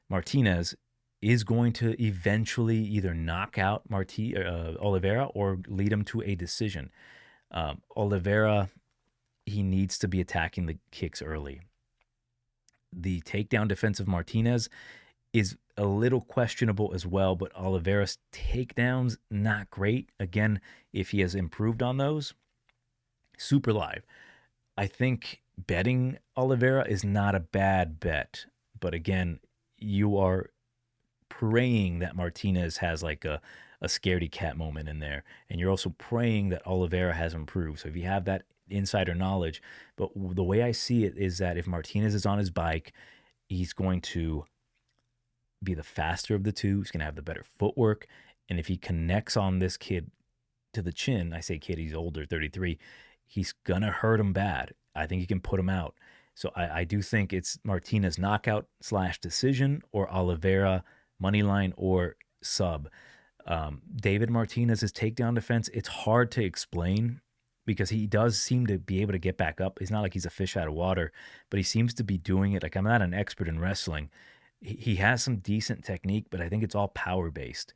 Martinez is going to eventually either knock out Oliveira or lead him to a decision. Oliveira, he needs to be attacking the kicks early. The takedown defense of Martinez is a little questionable as well, but Oliveira's takedowns, not great. Again, if he has improved on those, super live. I think betting Oliveira is not a bad bet. But again, you are praying that Martinez has like a scaredy cat moment in there. And you're also praying that Oliveira has improved. So if you have that insider knowledge, but the way I see it is that if Martinez is on his bike, he's going to be the faster of the two. He's going to have the better footwork. And if he connects on this kid to the chin, I say kid, he's older, 33, he's going to hurt him bad. I think he can put him out. So I do think it's Martinez knockout / decision or Oliveira money line or sub. David Martinez's takedown defense, it's hard to explain because he does seem to be able to get back up. It's not like he's a fish out of water, but he seems to be doing it. Like, I'm not an expert in wrestling. He has some decent technique, but I think it's all power based.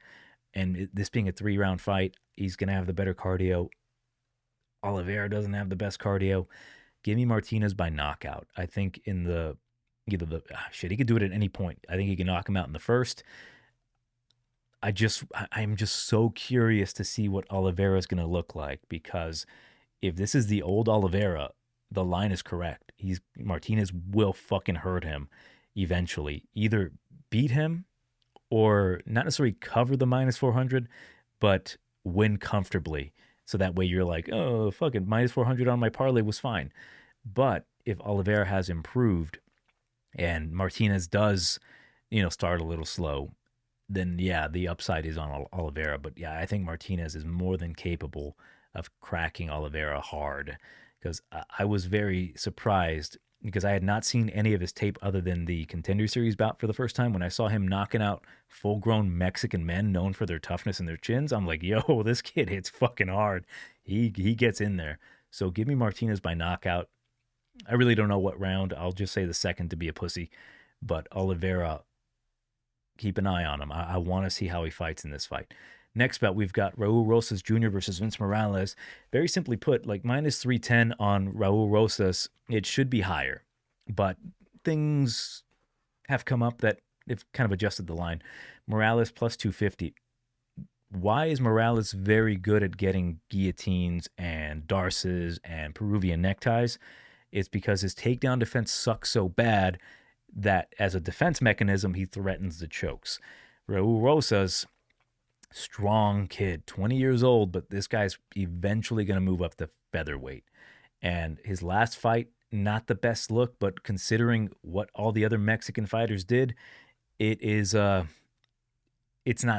And this being a 3-round fight, he's going to have the better cardio. Oliveira doesn't have the best cardio. Give me Martinez by knockout. I think in he could do it at any point. I think he can knock him out in the first. I'm just so curious to see what Oliveira is going to look like, because if this is the old Oliveira, the line is correct. Martinez will fucking hurt him eventually. Either beat him or not necessarily cover the minus 400, but win comfortably. So that way you're like, oh, fucking minus 400 on my parlay was fine. But if Oliveira has improved and Martinez does, start a little slow, then yeah, the upside is on Oliveira. But yeah, I think Martinez is more than capable of cracking Oliveira hard, because I was very surprised because I had not seen any of his tape other than the Contender Series bout for the first time. When I saw him knocking out full-grown Mexican men known for their toughness and their chins, I'm like, yo, this kid hits fucking hard. He gets in there. So give me Martinez by knockout. I really don't know what round. I'll just say the second to be a pussy. But Oliveira, keep an eye on him. I want to see how he fights in this fight. Next bout, we've got Raul Rosas Jr. versus Vince Morales. Very simply put, like minus 310 on Raul Rosas, it should be higher. But things have come up that they've kind of adjusted the line. Morales plus 250. Why is Morales very good at getting guillotines and darces and Peruvian neckties? It's because his takedown defense sucks so bad that as a defense mechanism, he threatens the chokes. Raul Rosas, strong kid, 20 years old, but this guy's eventually going to move up to featherweight. And his last fight, not the best look, but considering what all the other Mexican fighters did, it's not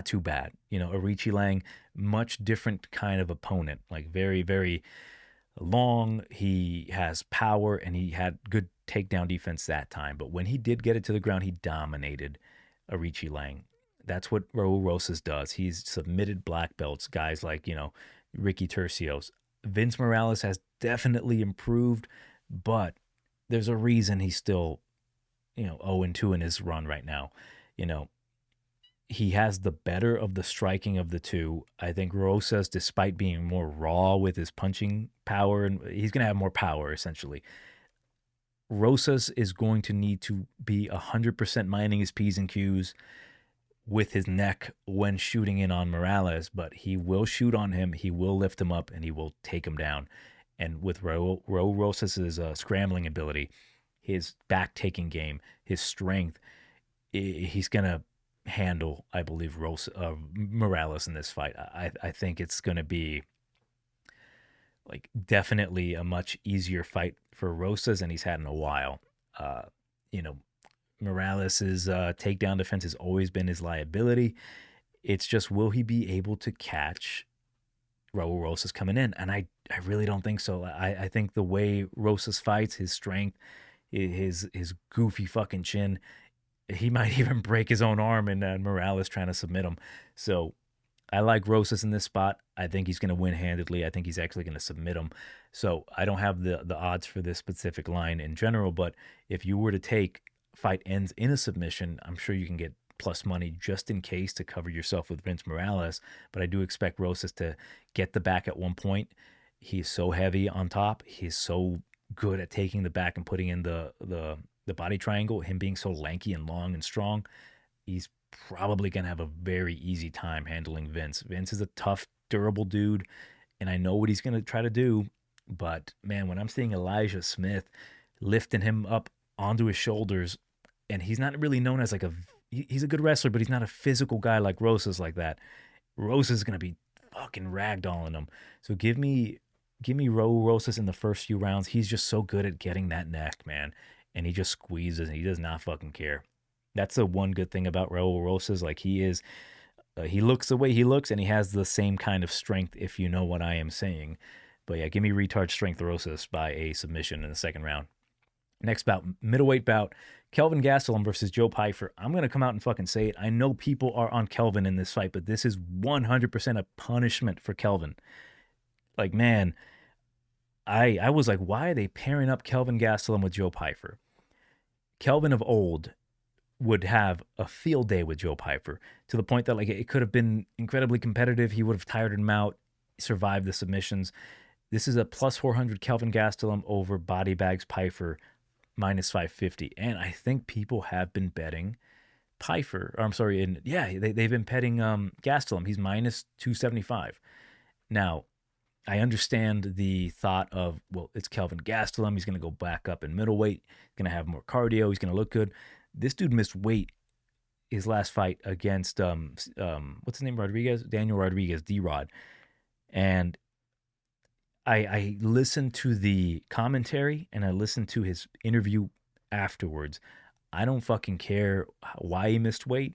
too bad. Arichi Lang, much different kind of opponent, like very, very long. He has power and he had good takedown defense that time. But when he did get it to the ground, he dominated Arichi Lang. That's what Raul Rosas does. He's submitted black belts, guys like, Ricky Tercios. Vince Morales has definitely improved, but there's a reason he's still, 0-2 in his run right now. He has the better of the striking of the two. I think Rosas, despite being more raw with his punching power, and he's going to have more power, essentially. Rosas is going to need to be 100% minding his P's and Q's with his neck when shooting in on Morales, but he will shoot on him, he will lift him up, and he will take him down. And with Raul Rosas' scrambling ability, his back-taking game, his strength, he's going to handle, I believe, Morales in this fight. I think it's going to be like definitely a much easier fight for Rosas than he's had in a while. Morales' takedown defense has always been his liability. It's just, will he be able to catch Raul Rosas coming in? And I really don't think so. I think the way Rosas fights, his strength, his goofy fucking chin, he might even break his own arm in Morales trying to submit him. So I like Rosas in this spot. I think he's going to win handedly. I think he's actually going to submit him. So I don't have the odds for this specific line in general, but if you were to take fight ends in a submission, I'm sure you can get plus money just in case to cover yourself with Vince Morales. But I do expect Rosas to get the back at one point. He's so heavy on top. He's so good at taking the back and putting in the body triangle. Him being so lanky and long and strong, he's probably going to have a very easy time handling Vince. Vince is a tough, durable dude, and I know what he's going to try to do. But, man, when I'm seeing Elijah Smith lifting him up onto his shoulders, and he's not really known as like he's a good wrestler, but he's not a physical guy like Rosas like that. Rosas is going to be fucking ragdolling him. So give me Raul Rosas in the first few rounds. He's just so good at getting that neck, man. And he just squeezes, and he does not fucking care. That's the one good thing about Raul Rosas. Like, he looks the way he looks, and he has the same kind of strength, if you know what I am saying. But yeah, give me retard strength Rosas by a submission in the second round. Next bout, middleweight bout, Kelvin Gastelum versus Joe Pyfer. I'm going to come out and fucking say it. I know people are on Kelvin in this fight, but this is 100% a punishment for Kelvin. Like, man, I was like, why are they pairing up Kelvin Gastelum with Joe Pyfer? Kelvin of old would have a field day with Joe Pyfer, to the point that like it could have been incredibly competitive. He would have tired him out, survived the submissions. This is a plus 400 Kelvin Gastelum over Body Bags Pyfer minus 550. And I think people have been betting Pyfer, or I'm sorry, they've been betting Gastelum. He's minus 275. Now, I understand the thought of, well, it's Kelvin Gastelum. He's going to go back up in middleweight. He's going to have more cardio. He's going to look good. This dude missed weight his last fight against, what's his name, Rodriquez? Daniel Rodriguez, D-Rod. And I listened to the commentary, and I listened to his interview afterwards. I don't fucking care why he missed weight.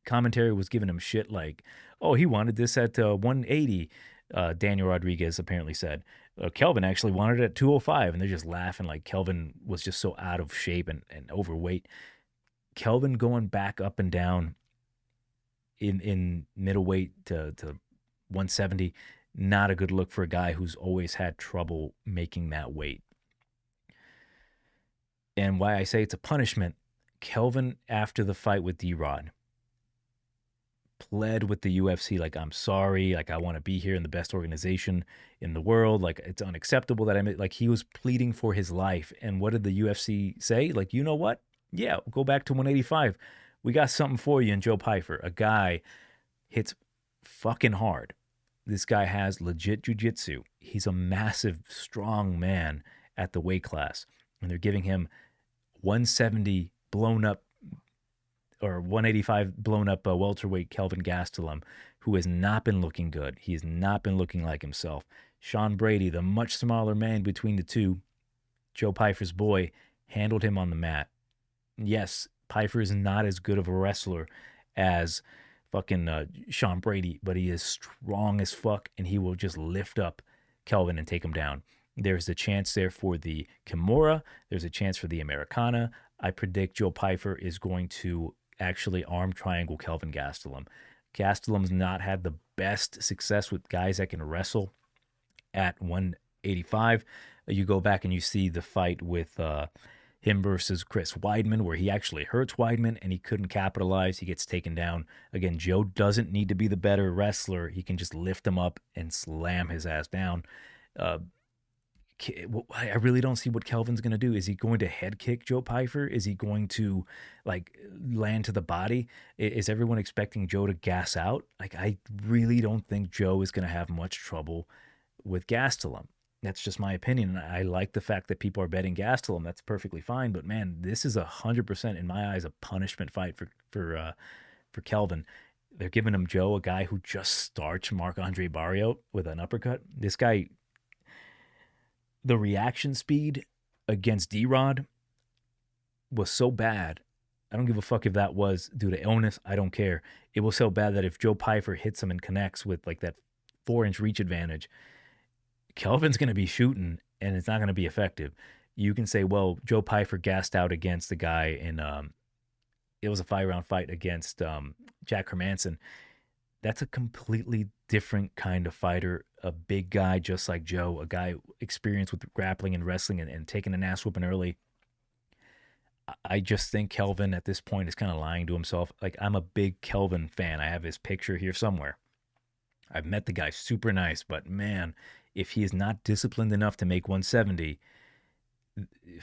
Commentary was giving him shit like, oh, he wanted this at 180, Daniel Rodriguez apparently said. Kelvin actually wanted it at 205, and they're just laughing like Kelvin was just so out of shape and overweight. Kelvin going back up and down in middleweight to 170, not a good look for a guy who's always had trouble making that weight. And why I say it's a punishment, Kelvin, after the fight with D-Rod, pled with the UFC, like, I'm sorry, like, I want to be here in the best organization in the world, like, it's unacceptable that like, he was pleading for his life. And what did the UFC say? Like, you know what? Yeah, go back to 185. We got something for you in Joe Pyfer. A guy hits fucking hard. This guy has legit jiu-jitsu. He's a massive, strong man at the weight class. And they're giving him 170 blown up, or 185 blown up welterweight Kelvin Gastelum, who has not been looking good. He has not been looking like himself. Sean Brady, the much smaller man between the two, Joe Pyfer's boy, handled him on the mat. Yes, Pyfer is not as good of a wrestler as fucking Sean Brady, but he is strong as fuck, and he will just lift up Kelvin and take him down. There's a chance there for the Kimura. There's a chance for the Americana. I predict Joe Pyfer is going to actually arm triangle Kelvin Gastelum. Gastelum's not had the best success with guys that can wrestle at 185. You go back and you see the fight with him versus Chris Weidman, where he actually hurts Weidman and he couldn't capitalize. He gets taken down. Again, Joe doesn't need to be the better wrestler. He can just lift him up and slam his ass down. I really don't see what Kelvin's going to do. Is he going to head kick Joe Pyfer? Is he going to like land to the body? Is everyone expecting Joe to gas out? Like, I really don't think Joe is going to have much trouble with Gastelum. That's just my opinion. I like the fact that people are betting Gastelum. That's perfectly fine. But man, this is 100% in my eyes a punishment fight for Kelvin. They're giving him Joe, a guy who just starched Marc-Andre Barriault with an uppercut. This guy, the reaction speed against D-Rod was so bad. I don't give a fuck if that was due to illness. I don't care. It was so bad that if Joe Pyfer hits him and connects with like that 4-inch reach advantage, Kelvin's going to be shooting and it's not going to be effective. You can say, well, Joe Pyfer gassed out against the guy in it was a 5-round fight against Jack Hermanson. That's a completely different kind of fighter. A big guy just like Joe, a guy experienced with grappling and wrestling and taking an ass whooping early. I just think Kelvin at this point is kind of lying to himself. Like, I'm a big Kelvin fan. I have his picture here somewhere. I've met the guy, super nice, but man, if he is not disciplined enough to make 170,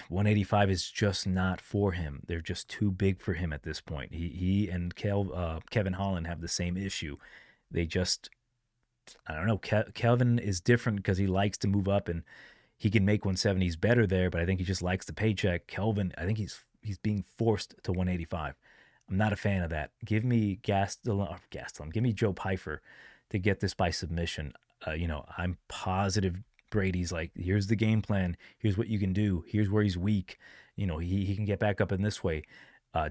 185 is just not for him. They're just too big for him at this point. He and Kevin Holland have the same issue. They just, I don't know. Kelvin is different because he likes to move up and he can make 170s better there, but I think he just likes the paycheck. Kelvin, I think he's being forced to 185. I'm not a fan of that. Give me Gastelum. Give me Joe Pyfer to get this by submission. I'm positive Brady's like, here's the game plan. Here's what you can do. Here's where he's weak. He can get back up in this way.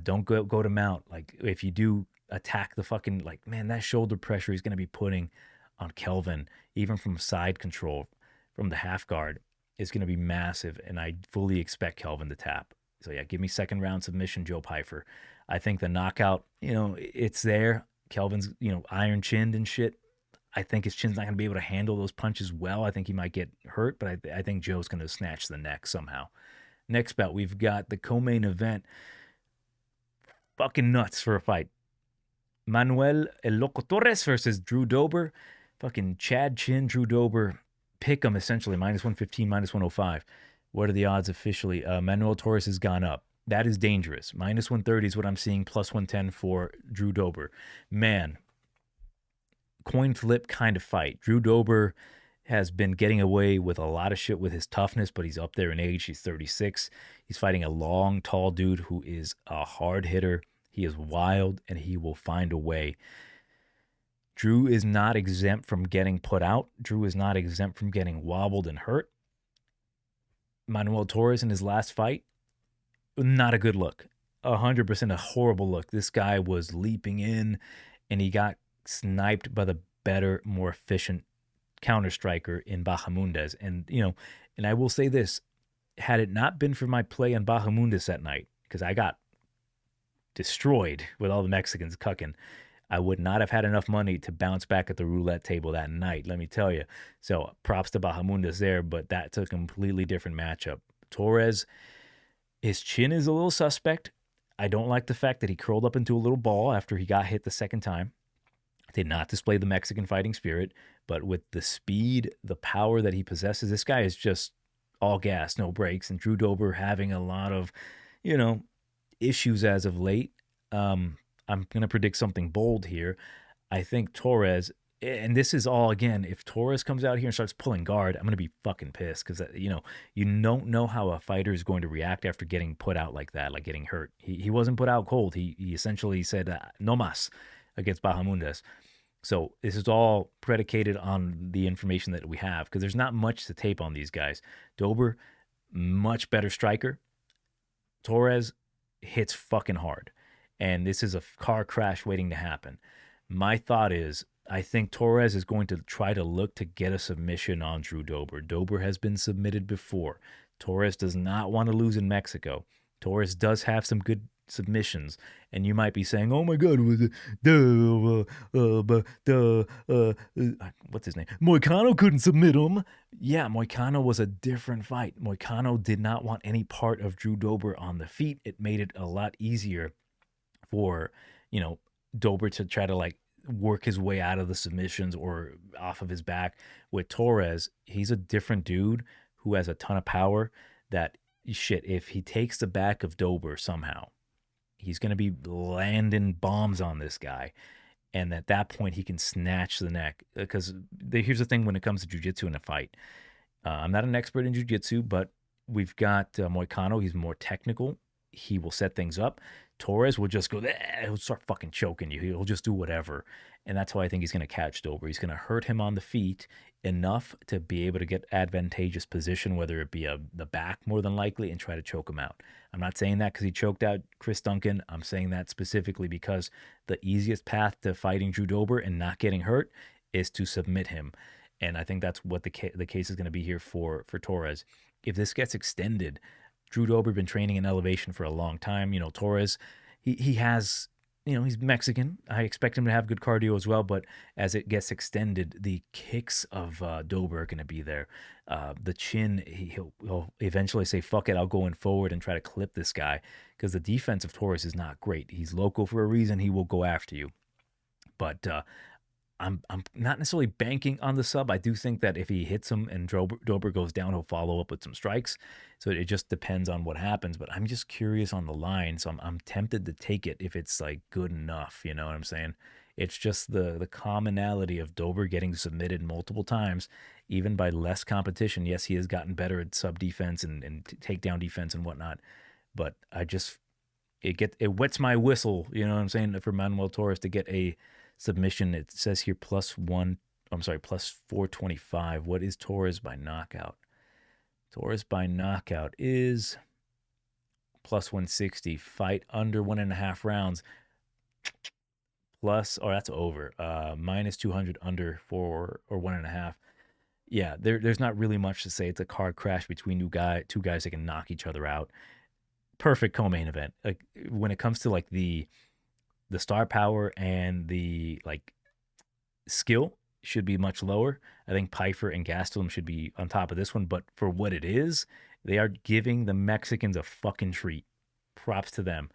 Don't go to mount. Like, if you do attack the fucking, like, man, that shoulder pressure he's going to be putting on Kelvin, even from side control, from the half guard, is going to be massive. And I fully expect Kelvin to tap. So yeah, give me second round submission, Joe Pyfer. I think the knockout, it's there. Kelvin's, iron chinned and shit. I think his chin's not going to be able to handle those punches well. I think he might get hurt, but I think Joe's going to snatch the neck somehow. Next bout, we've got the co-main event. Fucking nuts for a fight. Manuel El Loco Torres versus Drew Dober. Fucking Chad Chin, Drew Dober. Pick him essentially, minus 115, minus 105. What are the odds officially? Manuel Torres has gone up. That is dangerous. Minus 130 is what I'm seeing, plus 110 for Drew Dober. Man, coin flip kind of fight. Drew Dober has been getting away with a lot of shit with his toughness, but he's up there in age. He's 36. He's fighting a long, tall dude who is a hard hitter. He is wild, and he will find a way. Drew is not exempt from getting put out. Drew is not exempt from getting wobbled and hurt. Manuel Torres in his last fight, not a good look. 100% a horrible look. This guy was leaping in, and he got sniped by the better, more efficient counter striker in Bahamundes. And, and I will say this, had it not been for my play on Bahamundes that night, because I got destroyed with all the Mexicans cucking, I would not have had enough money to bounce back at the roulette table that night, let me tell you. So props to Bahamundes there, but that's a completely different matchup. Torres, his chin is a little suspect. I don't like the fact that he curled up into a little ball after he got hit the second time. Did not display the Mexican fighting spirit, but with the speed, the power that he possesses, this guy is just all gas, no brakes. And Drew Dober having a lot of, issues as of late. I'm going to predict something bold here. I think Torres, and this is all, again, if Torres comes out here and starts pulling guard, I'm going to be fucking pissed because, you don't know how a fighter is going to react after getting put out like that, like getting hurt. He wasn't put out cold. He essentially said, no mas against Bahamundes. So this is all predicated on the information that we have because there's not much to tape on these guys. Dober, much better striker. Torres hits fucking hard. And this is a car crash waiting to happen. My thought is, I think Torres is going to try to look to get a submission on Drew Dober. Dober has been submitted before. Torres does not want to lose in Mexico. Torres does have some good submissions. And you might be saying, oh my God, what's his name? Moicano couldn't submit him. Yeah, Moicano was a different fight. Moicano did not want any part of Drew Dober on the feet. It made it a lot easier for, Dober to try to work his way out of the submissions or off of his back. With Torres, he's a different dude who has a ton of power that, if he takes the back of Dober somehow, he's going to be landing bombs on this guy. And at that point, he can snatch the neck. Because here's the thing when it comes to jiu-jitsu in a fight. I'm not an expert in jiu-jitsu, but we've got Moicano. He's more technical. He will set things up. Torres will just go, he'll start fucking choking you. He'll just do whatever. And that's how I think he's going to catch Dober. He's going to hurt him on the feet enough to be able to get advantageous position, whether it be the back more than likely, and try to choke him out. I'm not saying that because he choked out Chris Duncan. I'm saying that specifically because the easiest path to fighting Drew Dober and not getting hurt is to submit him. And I think that's what the case is going to be here for Torres. If this gets extended, Drew Dober been training in elevation for a long time. Torres, he has, he's Mexican. I expect him to have good cardio as well, but as it gets extended, the kicks of Dober are going to be there. The chin, he'll eventually say, fuck it, I'll go in forward and try to clip this guy, because the defense of Torres is not great. He's local for a reason. He will go after you. But I'm not necessarily banking on the sub. I do think that if he hits him and Dober goes down, he'll follow up with some strikes. So it just depends on what happens. But I'm just curious on the line, so I'm tempted to take it if it's like good enough. You know what I'm saying? It's just the commonality of Dober getting submitted multiple times, even by less competition. Yes, he has gotten better at sub defense and takedown defense and whatnot. But it wets my whistle. You know what I'm saying? For Manuel Torres to get a submission. It says here plus 425. What is Torres by knockout? Torres by knockout is plus 160. Fight under 1.5 rounds. Plus, that's over. Minus 200 under 4 or 1.5. Yeah, there's not really much to say. It's a card crash between two guys that can knock each other out. Perfect co-main event. Like when it comes to like the star power and the like skill should be much lower. I think Pyfer and Gastelum should be on top of this one, but for what it is, they are giving the Mexicans a fucking treat. Props to them.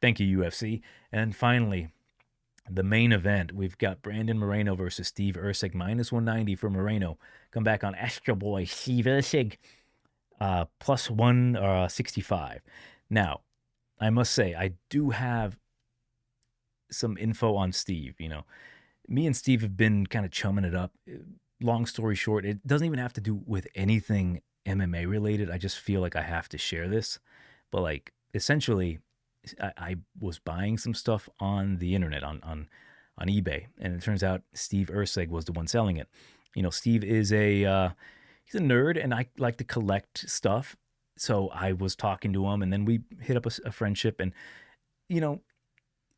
Thank you, UFC. And finally, the main event, we've got Brandon Moreno versus Steve Erceg, minus 190 for Moreno. Come back on Astro Boy, Steve Erceg, plus 165. Now, I must say, I do have some info on Steve. Me and Steve have been kind of chumming it up. Long story short, it doesn't even have to do with anything MMA related. I just feel like I have to share this. But like essentially, I was buying some stuff on the internet on eBay, and it turns out Steve Erceg was the one selling it. Steve is he's a nerd, and I like to collect stuff. So I was talking to him, and then we hit up a friendship, and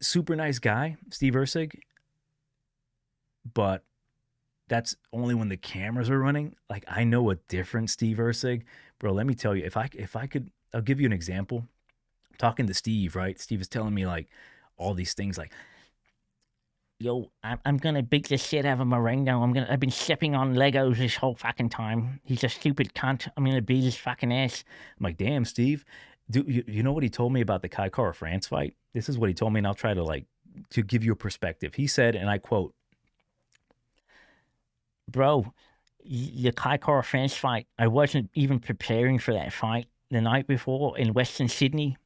super nice guy, Steve Erceg, but that's only when the cameras are running. Like, I know a different Steve Erceg, bro. Let me tell you, if I could, I'll give you an example. I'm talking to Steve, right? Steve is telling me like all these things, like, yo, I'm gonna beat the shit out of Moreno. I've been stepping on Legos this whole fucking time. He's a stupid cunt. I'm gonna beat his fucking ass. I'm like, damn, Steve. Do you know what he told me about the Kai Kara France fight? This is what he told me, and I'll try to give you a perspective. He said, and I quote, bro, the Kai Kara France fight, I wasn't even preparing for that fight. The night before in Western Sydney,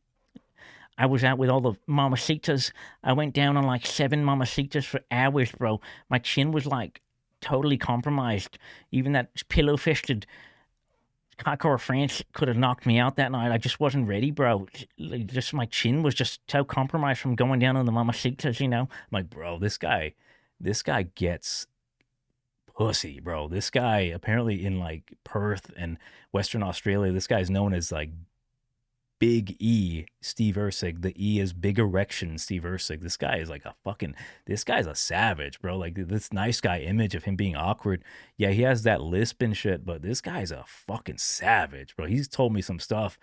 I was out with all the mamacitas. I went down on like 7 mamacitas for hours, bro. My chin was like totally compromised. Even that pillow-fisted Kai Kara France could have knocked me out that night. I just wasn't ready, bro. Just my chin was just so compromised from going down on the mamacitas, I'm like, bro, this guy gets pussy, bro. This guy, apparently in like Perth and Western Australia, this guy's known as like Big E Steve Erceg. The E is big erection Steve Erceg. This guy is like this guy's a savage, bro. Like this nice guy image of him being awkward. Yeah, he has that lisp and shit, but this guy's a fucking savage, bro. He's told me some stuff.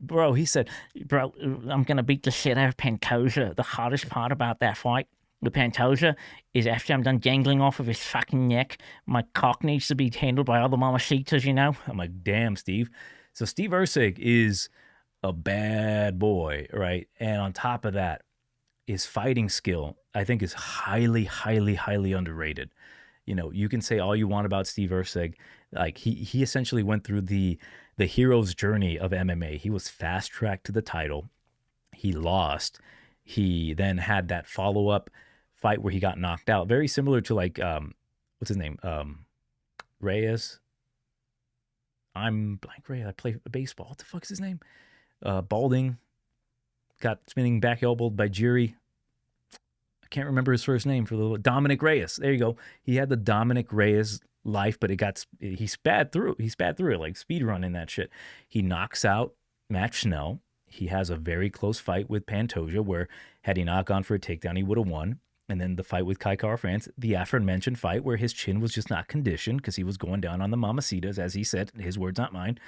Bro, he said, bro, I'm going to beat the shit out of Pantoja. The hardest part about that fight with Pantoja is after I'm done gangling off of his fucking neck, my cock needs to be handled by all the mamacitas, I'm like, damn, Steve. So Steve Erceg is a bad boy, right? And on top of that, his fighting skill, I think, is highly, highly, highly underrated. You can say all you want about Steve Erceg. Like he essentially went through the hero's journey of MMA. He was fast-tracked to the title. He lost. He then had that follow-up fight where he got knocked out. Very similar to like, what's his name? Reyes. I'm blank Reyes. I play baseball. What the fuck is his name? Balding, got spinning back elbowed by Jury. I can't remember his first name for the Dominic Reyes. There you go. He had the Dominic Reyes life, but he sped through. He sped through it like speed running that shit. He knocks out Matt Schnell. He has a very close fight with Pantoja where had he not gone for a takedown, he would have won. And then the fight with Kai Kara France, the aforementioned fight where his chin was just not conditioned because he was going down on the mamacitas, as he said, his words, not mine.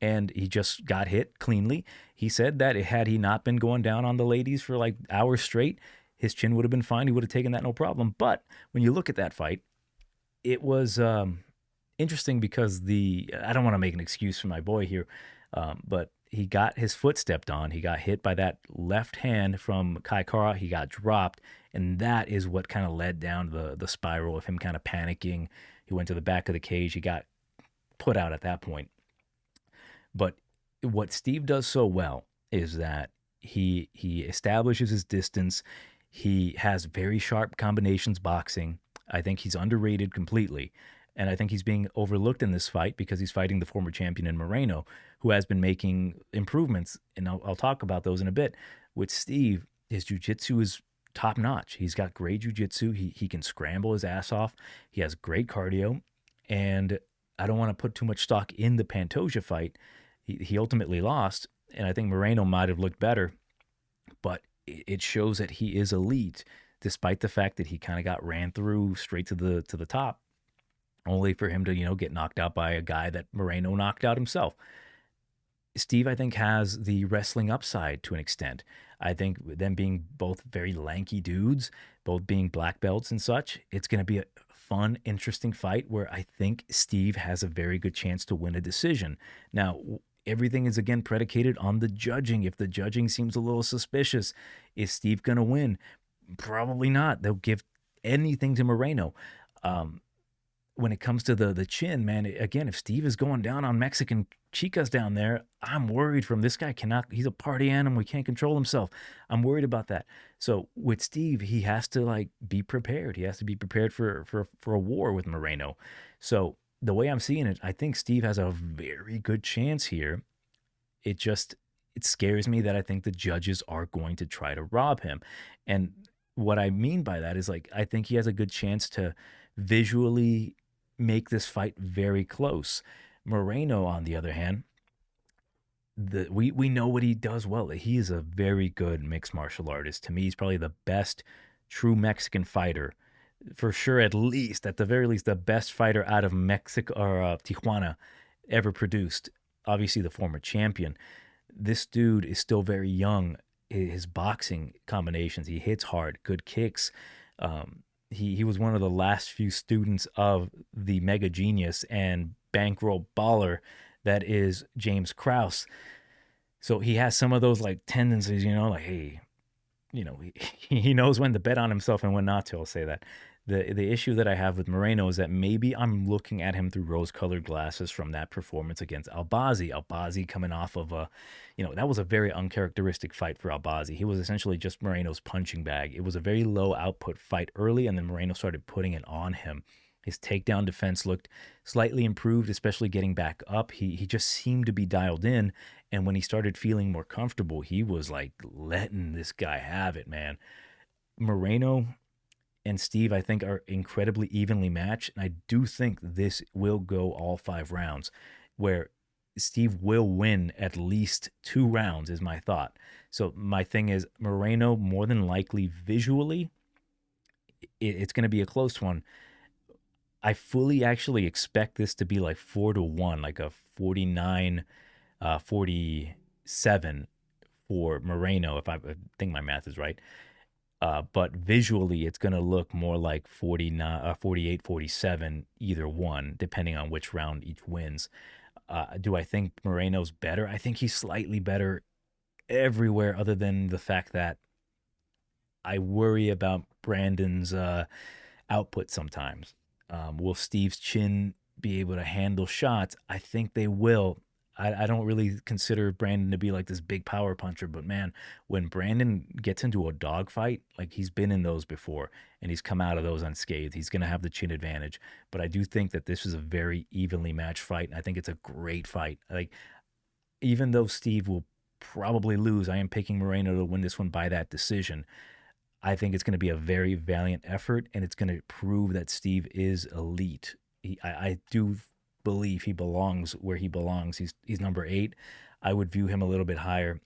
And he just got hit cleanly. He said that had he not been going down on the ladies for like hours straight, his chin would have been fine. He would have taken that no problem. But when you look at that fight, it was interesting because I don't want to make an excuse for my boy here, but he got his foot stepped on. He got hit by that left hand from Kai Kara. He got dropped, and that is what kind of led down the spiral of him kind of panicking. He went to the back of the cage. He got put out at that point. But what Steve does so well is that he establishes his distance. He has very sharp combinations boxing. I think he's underrated completely. And I think he's being overlooked in this fight because he's fighting the former champion in Moreno, who has been making improvements. And I'll talk about those in a bit. With Steve, his jiu-jitsu is top notch. He's got great jiu-jitsu. He can scramble his ass off. He has great cardio. And I don't want to put too much stock in the Pantoja fight. He ultimately lost. And I think Moreno might have looked better. But it shows that he is elite, despite the fact that he kind of got ran through straight to the top, only for him to, get knocked out by a guy that Moreno knocked out himself. Steve, I think, has the wrestling upside to an extent. I think them being both very lanky dudes, both being black belts and such, it's going to be a fun, interesting fight where I think Steve has a very good chance to win a decision. Now, everything is, again, predicated on the judging. If the judging seems a little suspicious, is Steve going to win? Probably not. They'll give anything to Moreno. When it comes to the chin, man, again, if Steve is going down on Mexican chicas down there, I'm worried from this guy. He's a party animal. He can't control himself. I'm worried about that. So with Steve, he has to be prepared. He has to be prepared for a war with Moreno. So the way I'm seeing it, I think Steve has a very good chance here. It scares me that I think the judges are going to try to rob him. And what I mean by that is I think he has a good chance to visually make this fight very close. Moreno, on the other hand, we know what he does well. He is a very good mixed martial artist. To me, he's probably the best true Mexican fighter. For sure, at the very least, the best fighter out of Mexico or Tijuana ever produced. Obviously, the former champion. This dude is still very young. His boxing combinations, he hits hard, good kicks. He was one of the last few students of the mega genius and bankroll baller that is James Krause. So he has some of those tendencies, hey, he knows when to bet on himself and when not to. I'll say that. The issue that I have with Moreno is that maybe I'm looking at him through rose-colored glasses from that performance against Albazi. Albazi coming off of that was a very uncharacteristic fight for Albazi. He was essentially just Moreno's punching bag. It was a very low output fight early, and then Moreno started putting it on him. His takedown defense looked slightly improved, especially getting back up. He just seemed to be dialed in, and when he started feeling more comfortable, he was letting this guy have it, man. Moreno and Steve, I think, are incredibly evenly matched. And I do think this will go all 5 rounds, where Steve will win at least 2 rounds, is my thought. So my thing is, Moreno, more than likely visually, it's going to be a close one. I fully actually expect this to be 4-1, like a 49-47 for Moreno, if I think my math is right. But visually, it's going to look more like 48-47, either one, depending on which round each wins. Do I think Moreno's better? I think he's slightly better everywhere other than the fact that I worry about Brandon's output sometimes. Will Steve's chin be able to handle shots? I think they will. I don't really consider Brandon to be this big power puncher, but man, when Brandon gets into a dogfight, he's been in those before and he's come out of those unscathed, he's going to have the chin advantage. But I do think that this is a very evenly matched fight, and I think it's a great fight. Even though Steve will probably lose, I am picking Moreno to win this one by that decision. I think it's going to be a very valiant effort, and it's going to prove that Steve is elite. I do believe he belongs where he belongs. He's number 8. I would view him a little bit higher.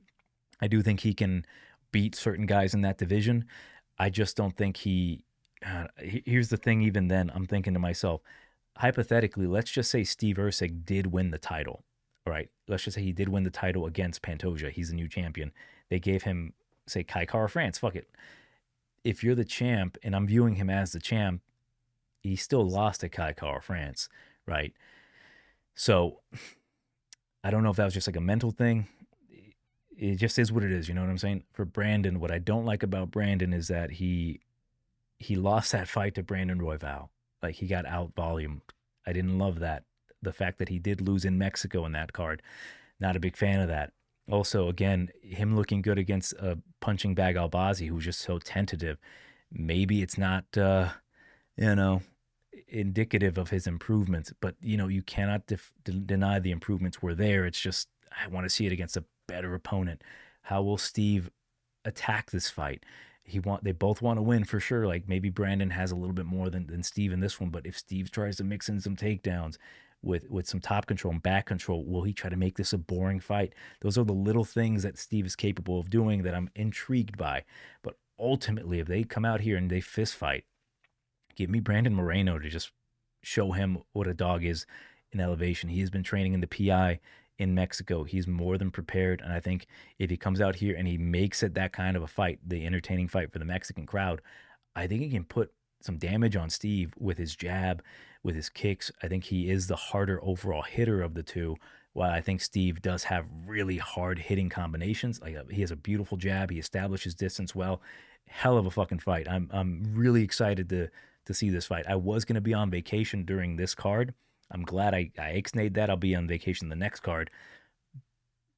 I do think he can beat certain guys in that division. I just don't think he. Here's the thing. Even then, I'm thinking to myself, hypothetically, let's just say Steve Erceg did win the title. All right, let's just say he did win the title against Pantoja. He's the new champion. They gave him, say, Kai Kara France. Fuck it. If you're the champ, and I'm viewing him as the champ, he still lost to Kai Kara France, right? So I don't know if that was just like a mental thing. It just is what it is. You know what I'm saying? For Brandon, what I don't like about Brandon is that he lost that fight to Brandon Royval. Like, he got out volume. I didn't love that. The fact that he did lose in Mexico in that card, not a big fan of that. Also, again, him looking good against a punching bag Albazi, who's just so tentative. Maybe it's not, indicative of his improvements, but, you cannot deny the improvements were there. It's just, I want to see it against a better opponent. How will Steve attack this fight? They both want to win for sure. Like, maybe Brandon has a little bit more than Steve in this one, but if Steve tries to mix in some takedowns with some top control and back control, will he try to make this a boring fight? Those are the little things that Steve is capable of doing that I'm intrigued by. But ultimately, if they come out here and they fist fight, give me Brandon Moreno to just show him what a dog is in elevation. He has been training in the PI in Mexico. He's more than prepared, and I think if he comes out here and he makes it that kind of a fight, the entertaining fight for the Mexican crowd, I think he can put some damage on Steve with his jab, with his kicks. I think he is the harder overall hitter of the two, while I think Steve does have really hard hitting combinations. Like, he has a beautiful jab. He establishes distance well. Hell of a fucking fight. I'm really excited to see this fight. I was going to be on vacation during this card. I'm glad I ixnayed that. I'll be on vacation the next card.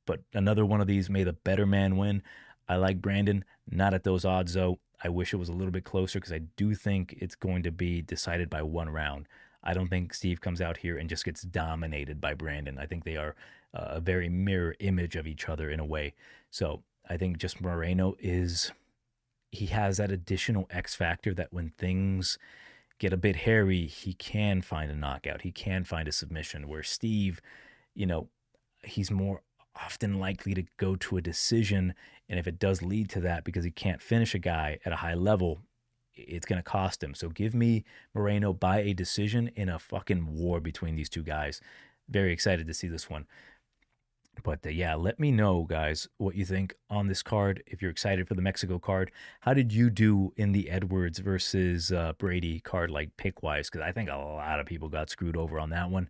But another one of these, may the better man win. I like Brandon. Not at those odds, though. I wish it was a little bit closer because I do think it's going to be decided by one round. I don't think Steve comes out here and just gets dominated by Brandon. I think they are a very mirror image of each other in a way. So I think just Moreno he has that additional X factor that when things get a bit hairy, he can find a knockout. He can find a submission, where Steve, he's more often likely to go to a decision. And if it does lead to that because he can't finish a guy at a high level, it's going to cost him. So give me Moreno by a decision in a fucking war between these two guys. Very excited to see this one. But yeah, let me know, guys, what you think on this card. If you're excited for the Mexico card, how did you do in the Edwards versus Brady card, like pick-wise? Because I think a lot of people got screwed over on that one.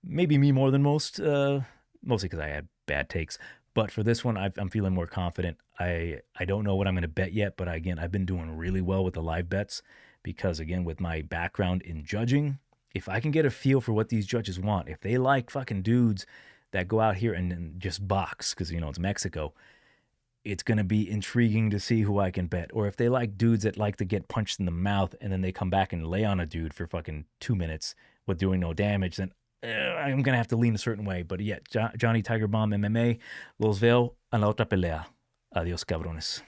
Maybe me more than most, mostly because I had bad takes. But for this one, I'm feeling more confident. I don't know what I'm going to bet yet, but again, I've been doing really well with the live bets because, again, with my background in judging, if I can get a feel for what these judges want, if they like fucking dudes that go out here and just box, because, it's Mexico, it's going to be intriguing to see who I can bet. Or if they like dudes that like to get punched in the mouth and then they come back and lay on a dude for fucking 2 minutes with doing no damage, then I'm going to have to lean a certain way. But yeah, Johnny TigerBomb MMA, los veo en la otra pelea. Adiós, cabrones.